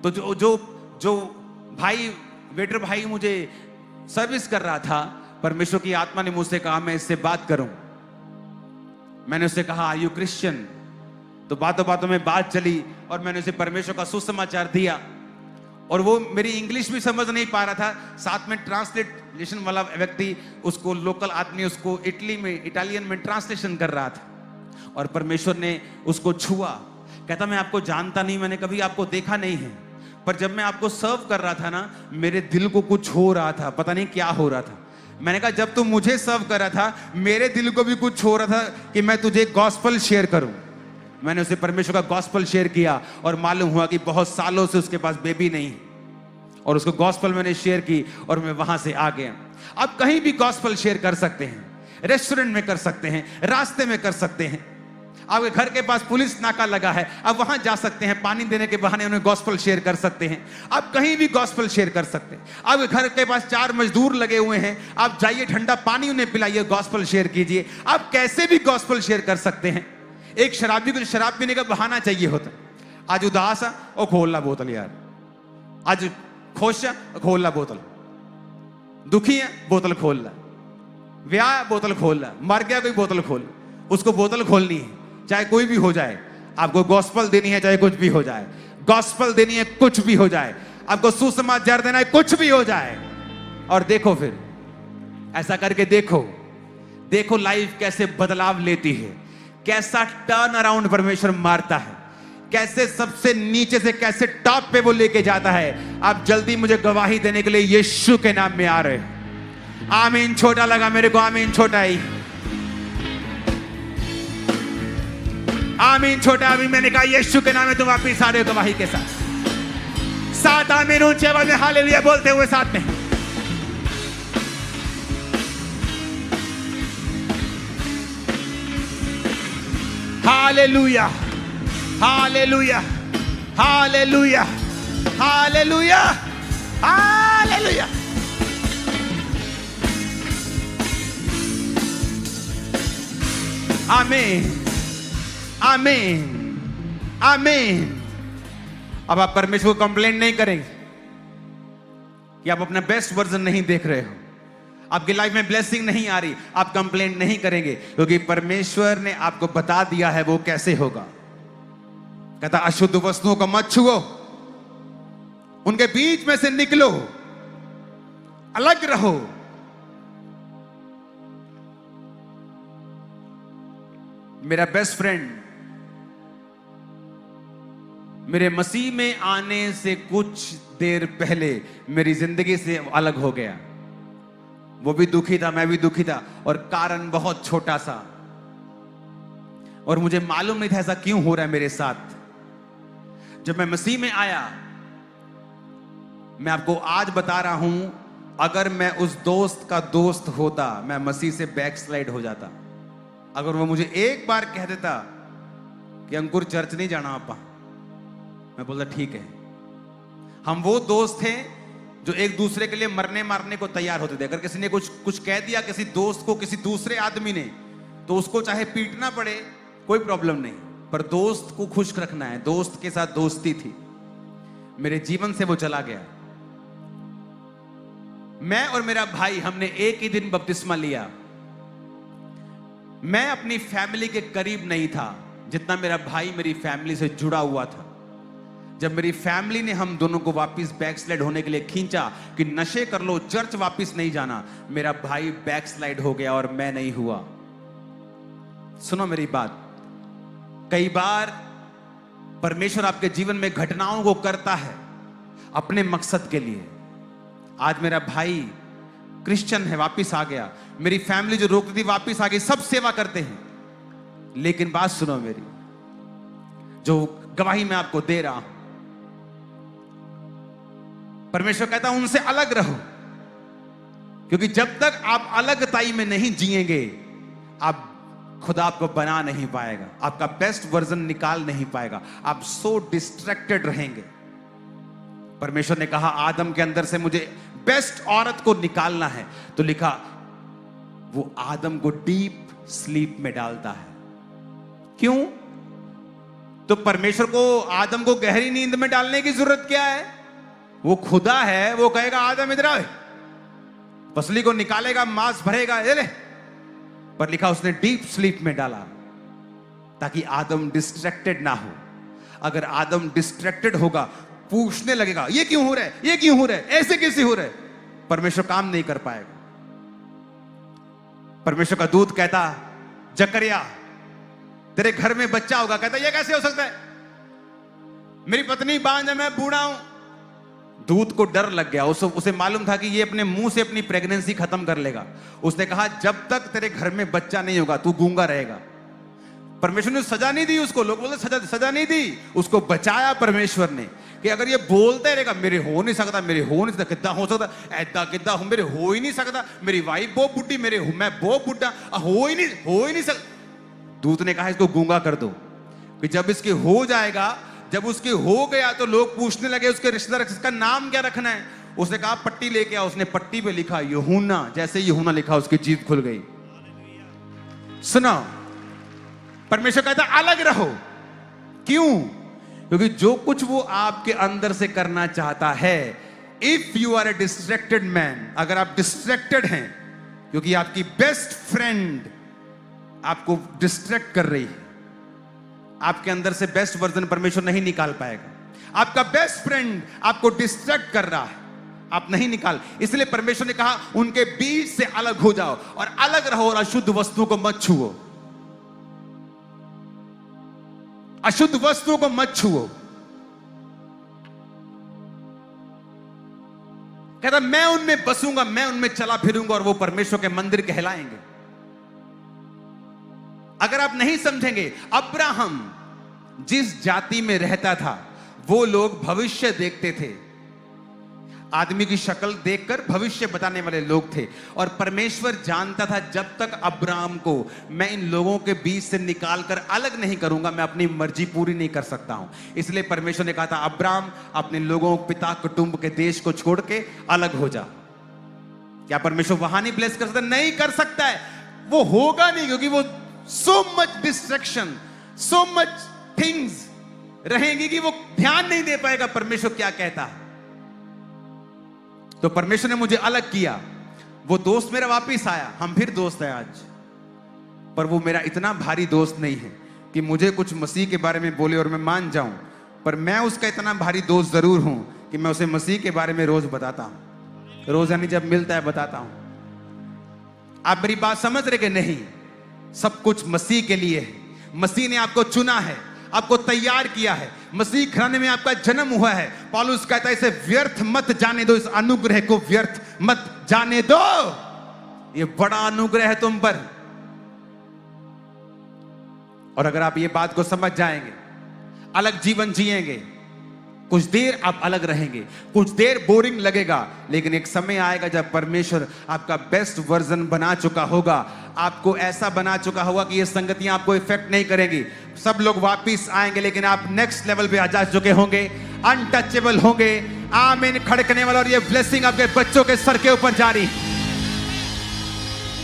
तो जो भाई, वेटर भाई मुझे सर्विस कर रहा था, परमेश्वर की आत्मा ने मुझसे कहा मैं इससे बात करूं। मैंने उससे कहा आर यू क्रिश्चियन? तो बातों बातों में बात चली और मैंने उसे परमेश्वर का सुसमाचार दिया। और वो मेरी इंग्लिश भी समझ नहीं पा रहा था, साथ में ट्रांसलेशन वाला व्यक्ति, उसको लोकल आदमी उसको इटालियन में ट्रांसलेशन कर रहा था। और परमेश्वर ने उसको छुआ। कहता मैं आपको जानता नहीं, मैंने कभी आपको देखा नहीं है, पर जब मैं आपको सर्व कर रहा था ना, मेरे दिल को कुछ हो रहा था, पता नहीं क्या हो रहा था। मैंने कहा जब तू मुझे सर्व कर रहा था, मेरे दिल को भी कुछ हो रहा था कि मैं तुझे गॉस्पल शेयर करूं। मैंने उसे परमेश्वर का गॉस्पल शेयर किया और मालूम हुआ कि बहुत सालों से उसके पास बेबी नहीं, और उसको गॉस्पल मैंने शेयर की और मैं वहां से आ गया। आप कहीं भी गॉस्पल शेयर कर सकते हैं, रेस्टोरेंट में कर सकते हैं, रास्ते में कर सकते हैं, आपके घर के पास पुलिस नाका लगा है, आप वहां जा सकते हैं, पानी देने के बहाने उन्हें गॉस्पल शेयर कर सकते हैं। आप कहीं भी गॉस्पल शेयर कर सकते हैं। आपके घर के पास 4 मजदूर लगे हुए हैं, आप जाइए, ठंडा पानी उन्हें पिलाइए, गॉस्पल शेयर कीजिए। आप कैसे भी गॉस्पल शेयर कर सकते हैं। एक शराबी को शराब पीने का बहाना चाहिए होता। आज उदास है, ओ खोल ला बोतल यार। आज खुश है, खोल ला बोतल। दुखी है, बोतल खोल ला। ब्याह, बोतल खोल ला। मर गया कोई, बोतल खोल। उसको बोतल खोलनी है, चाहे कोई भी हो जाए। आपको गॉस्पल देनी है, चाहे कुछ भी हो जाए। गॉस्पल देनी है, कुछ भी हो जाए। आपको सुसमाचार देना है, कुछ भी हो जाए। और देखो, फिर ऐसा करके देखो लाइफ कैसे बदलाव लेती है, कैसा टर्न अराउंड परमेश्वर मारता है, कैसे सबसे नीचे से कैसे टॉप पे वो लेके जाता है। आप जल्दी मुझे गवाही देने के लिए यीशु के नाम में आ रहे हैं। आमीन। छोटा लगा मेरे को, आमीन छोटा ही, आमीन छोटा। अभी मैंने कहा यीशु के नाम में तुम वापिस आ रहे हो गवाही के साथ आमीन ऊंचे आवाज में हालेलुया बोलते हुए साथ में। Hallelujah, hallelujah, hallelujah, hallelujah, hallelujah. आमीन, आमीन, आमीन। अब आप परमेश्वर को कंप्लेंट नहीं करेंगे कि आप अपना बेस्ट वर्जन नहीं देख रहे हो, आपकी लाइफ में ब्लेसिंग नहीं आ रही, आप कंप्लेंट नहीं करेंगे, क्योंकि परमेश्वर ने आपको बता दिया है वो कैसे होगा। कहता अशुद्ध वस्तुओं को मत छुओ, उनके बीच में से निकलो, अलग रहो। मेरा बेस्ट फ्रेंड मेरे मसीह में आने से कुछ देर पहले मेरी जिंदगी से अलग हो गया। वो भी दुखी था, मैं भी दुखी था, और कारण बहुत छोटा सा, और मुझे मालूम नहीं था ऐसा क्यों हो रहा है मेरे साथ। जब मैं मसीह में आया, मैं आपको आज बता रहा हूं, अगर मैं उस दोस्त का दोस्त होता, मैं मसीह से बैकस्लाइड हो जाता। अगर वो मुझे एक बार कह देता कि अंकुर चर्च नहीं जाना आपा, मैं बोलता ठीक है। हम वो दोस्त थे जो एक दूसरे के लिए मरने मारने को तैयार होते थे। अगर किसी ने कुछ कह दिया किसी दोस्त को, किसी दूसरे आदमी ने, तो उसको चाहे पीटना पड़े कोई प्रॉब्लम नहीं, पर दोस्त को खुश रखना है। दोस्त के साथ दोस्ती थी, मेरे जीवन से वो चला गया। मैं और मेरा भाई, हमने एक ही दिन बपतिस्मा लिया। मैं अपनी फैमिली के करीब नहीं था जितना मेरा भाई मेरी फैमिली से जुड़ा हुआ था। जब मेरी फैमिली ने हम दोनों को वापस बैकस्लाइड होने के लिए खींचा कि नशे कर लो, चर्च वापस नहीं जाना, मेरा भाई बैकस्लाइड हो गया और मैं नहीं हुआ। सुनो मेरी बात, कई बार परमेश्वर आपके जीवन में घटनाओं को करता है अपने मकसद के लिए। आज मेरा भाई क्रिश्चियन है, वापस आ गया। मेरी फैमिली जो रोकती थी वापस आ गई, सब सेवा करते हैं। लेकिन बात सुनो मेरी, जो गवाही मैं आपको दे रहा हूं, परमेश्वर कहता है उनसे अलग रहो, क्योंकि जब तक आप अलगताई में नहीं जिएंगे, आप खुदा आपको बना नहीं पाएगा, आपका बेस्ट वर्जन निकाल नहीं पाएगा, आप सो डिस्ट्रैक्टेड रहेंगे। परमेश्वर ने कहा आदम के अंदर से मुझे बेस्ट औरत को निकालना है, तो लिखा वो आदम को डीप स्लीप में डालता है। क्यों? तो परमेश्वर को आदम को गहरी नींद में डालने की जरूरत क्या है? वो खुदा है, वो कहेगा आदम इधर आ, पसली को निकालेगा, मांस भरेगा, ले ले। पर लिखा उसने डीप स्लीप में डाला ताकि आदम डिस्ट्रैक्टेड ना हो। अगर आदम डिस्ट्रैक्टेड होगा, पूछने लगेगा ये क्यों हो रहा है, ये क्यों हो रहा है, ऐसे कैसे हो रहा है, परमेश्वर काम नहीं कर पाएगा। परमेश्वर का दूत कहता जकरिया तेरे घर में बच्चा होगा। कहता ये कैसे हो सकता है, मेरी पत्नी बांझ है, मैं बूढ़ा हूं। दूत को डर लग गया, उसे मालूम था कि ये अपने मुंह से अपनी प्रेगनेंसी खत्म कर लेगा। उसने कहा जब तक तेरे घर में बच्चा नहीं होगा तू गूंगा रहेगा। परमेश्वर ने सजा नहीं दी उसको, लोग बोलते सजा नहीं दी, उसको बचाया परमेश्वर ने कि अगर ये बोलते रहेगा मेरे हो नहीं सकता, मेरे हो नहीं सकता, कितना हो सकता, ऐदा कितना हो, मेरे हो ही नहीं सकता, मेरी वाइफ बहुत बुढ़ी, मैं बहुत बुढ़ा, हो ही नहीं सकता। दूत ने कहा इसको गूंगा कर दो कि जब इसके हो जाएगा, जब उसके हो गया तो लोग पूछने लगे उसके रिश्तेदार इसका नाम क्या रखना है। उसने कहा पट्टी लेके आओ। उसने पट्टी पे लिखा यूहन्ना। जैसे यूहन्ना लिखा उसकी जीभ खुल गई। सुनो, परमेश्वर कहता अलग रहो। क्यों? क्योंकि जो कुछ वो आपके अंदर से करना चाहता है, if you are a distracted man, अगर आप डिस्ट्रैक्टेड हैं क्योंकि आपकी बेस्ट फ्रेंड आपको डिस्ट्रैक्ट कर रही है, आपके अंदर से बेस्ट वर्जन परमेश्वर नहीं निकाल पाएगा। आपका बेस्ट फ्रेंड आपको डिस्ट्रैक्ट कर रहा है, आप नहीं निकाल, इसलिए परमेश्वर ने कहा उनके बीच से अलग हो जाओ और अलग रहो और अशुद्ध वस्तुओं को मत छुओ। अशुद्ध वस्तुओं को मत छुओ। कहता मैं उनमें बसूंगा, मैं उनमें चला फिरूंगा और वो परमेश्वर के मंदिर कहलाएंगे। अगर आप नहीं समझेंगे, अब्राहम जिस जाति में रहता था वो लोग भविष्य देखते थे, आदमी की शक्ल देखकर भविष्य बताने वाले लोग थे। और परमेश्वर जानता था जब तक अब्राहम को मैं इन लोगों के बीच से निकालकर अलग नहीं करूंगा, मैं अपनी मर्जी पूरी नहीं कर सकता हूं। इसलिए परमेश्वर ने कहा था अब्राहम अपने लोगों, पिता, कुटुंब के देश को छोड़ के अलग हो जा। क्या परमेश्वर वहां नहीं ब्लेस कर सकता? नहीं कर सकता है, वो होगा नहीं, क्योंकि वो so much distraction, so much things रहेंगी कि वो ध्यान नहीं दे पाएगा परमेश्वर क्या कहता है। तो परमेश्वर ने मुझे अलग किया, वो दोस्त मेरा वापिस आया, हम फिर दोस्त हैं आज। पर वो मेरा इतना भारी दोस्त नहीं है कि मुझे कुछ मसीह के बारे में बोले और मैं मान जाऊं, पर मैं उसका इतना भारी दोस्त जरूर हूं कि मैं उसे मसीह के बारे में रोज बताता हूं, रोज यानी जब मिलता है बताता हूं। आप मेरी बात समझ रहे कि नहीं? सब कुछ मसीह के लिए है। मसीह ने आपको चुना है, आपको तैयार किया है, मसीह घराने में आपका जन्म हुआ है। पौलुस कहता है इसे व्यर्थ मत जाने दो, इस अनुग्रह को व्यर्थ मत जाने दो। ये बड़ा अनुग्रह है तुम पर। और अगर आप ये बात को समझ जाएंगे, अलग जीवन जिएंगे, कुछ देर आप अलग रहेंगे, कुछ देर बोरिंग लगेगा, लेकिन एक समय आएगा जब परमेश्वर आपका बेस्ट वर्जन बना चुका होगा, आपको ऐसा बना चुका होगा कि ये संगतियां आपको इफेक्ट नहीं करेंगी। सब लोग वापिस आएंगे, लेकिन आप नेक्स्ट लेवल पे आ जा चुके होंगे, अनटचेबल होंगे। आमीन खड़कने वाला। और ये ब्लेसिंग आपके बच्चों के सर के ऊपर जारी,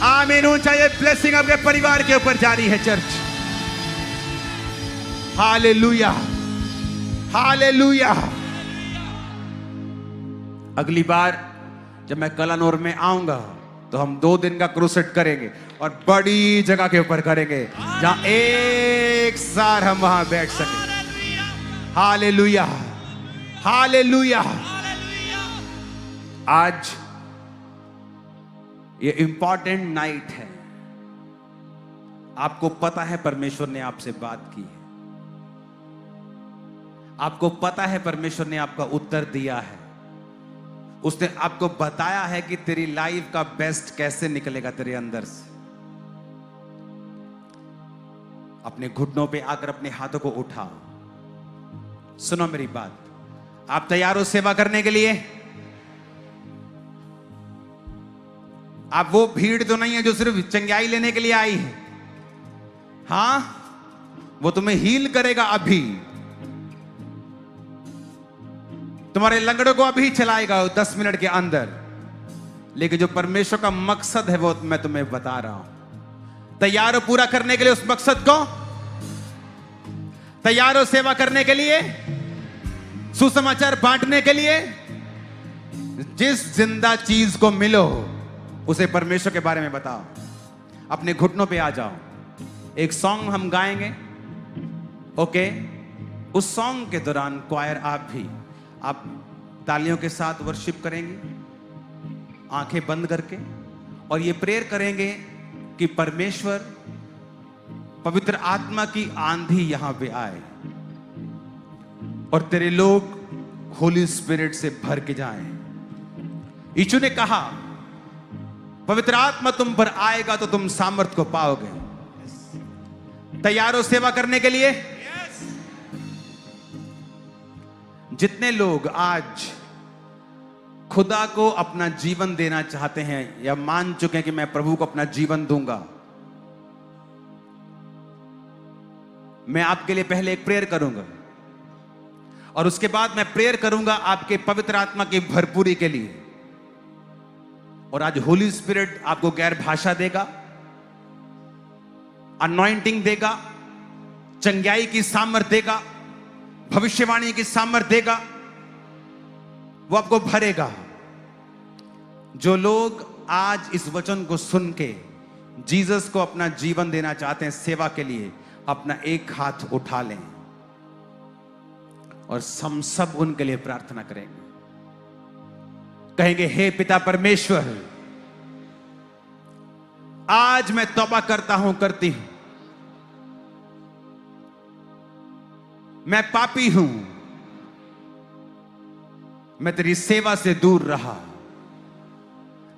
आमीन ऊंचा, ये ब्लेसिंग आपके परिवार के ऊपर जारी है चर्च। Hallelujah, hallelujah. अगली बार जब मैं कलानौर में आऊंगा तो हम 2 दिन का क्रूसेड करेंगे और बड़ी जगह के ऊपर करेंगे जहां एक साथ हम वहां बैठ सकें। Hallelujah, hallelujah. आज ये इंपॉर्टेंट नाइट है। आपको पता है परमेश्वर ने आपसे बात की है, आपको पता है परमेश्वर ने आपका उत्तर दिया है, उसने आपको बताया है कि तेरी लाइफ का बेस्ट कैसे निकलेगा तेरे अंदर से। अपने घुटनों पे आकर अपने हाथों को उठाओ। सुनो मेरी बात, आप तैयार हो सेवा करने के लिए? आप वो भीड़ तो नहीं है जो सिर्फ चंगाई लेने के लिए आई है। हां, वो तुम्हें हील करेगा अभी, तुम्हारे लंगड़ों को अभी चलाएगा 10 मिनट के अंदर, लेकिन जो परमेश्वर का मकसद है वो मैं तुम्हें बता रहा हूं। तैयार हो पूरा करने के लिए उस मकसद को? तैयार हो सेवा करने के लिए, सुसमाचार बांटने के लिए? जिस जिंदा चीज को मिलो उसे परमेश्वर के बारे में बताओ। अपने घुटनों पे आ जाओ। एक सॉन्ग हम गाएंगे, ओके? उस सॉन्ग के दौरान क्वायर आप तालियों के साथ वर्शिप करेंगे, आंखें बंद करके, और ये प्रेयर करेंगे कि परमेश्वर, पवित्र आत्मा की आंधी यहां पे आए और तेरे लोग होली स्पिरिट से भर के जाएं। यीशु ने कहा पवित्र आत्मा तुम पर आएगा तो तुम सामर्थ को पाओगे। तैयार हो सेवा करने के लिए? जितने लोग आज खुदा को अपना जीवन देना चाहते हैं या मान चुके हैं कि मैं प्रभु को अपना जीवन दूंगा, मैं आपके लिए पहले एक प्रेयर करूंगा और उसके बाद मैं प्रेयर करूंगा आपके पवित्र आत्मा की भरपूरी के लिए। और आज होली स्पिरिट आपको गैर भाषा देगा, अनॉइंटिंग देगा, चंगाई की सामर्थ देगा, भविष्यवाणी की सामर्थ देगा, वो आपको भरेगा। जो लोग आज इस वचन को सुन के जीसस को अपना जीवन देना चाहते हैं सेवा के लिए, अपना एक हाथ उठा लें और हम सब उनके लिए प्रार्थना करेंगे। कहेंगे, हे पिता परमेश्वर, आज मैं तौबा करता हूं, करती हूं, मैं पापी हूं, मैं तेरी सेवा से दूर रहा,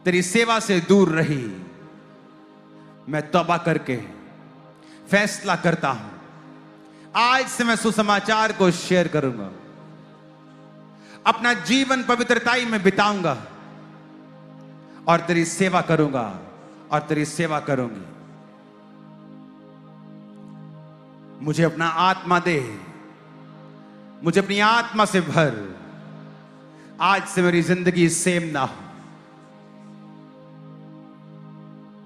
तेरी सेवा से दूर रही। मैं तौबा करके फैसला करता हूं, आज से मैं सुसमाचार को शेयर करूंगा, अपना जीवन पवित्रताई में बिताऊंगा और तेरी सेवा करूंगा और तेरी सेवा करूंगी। मुझे अपना आत्मा दे, मुझे अपनी आत्मा से भर। आज से मेरी जिंदगी सेम ना हो,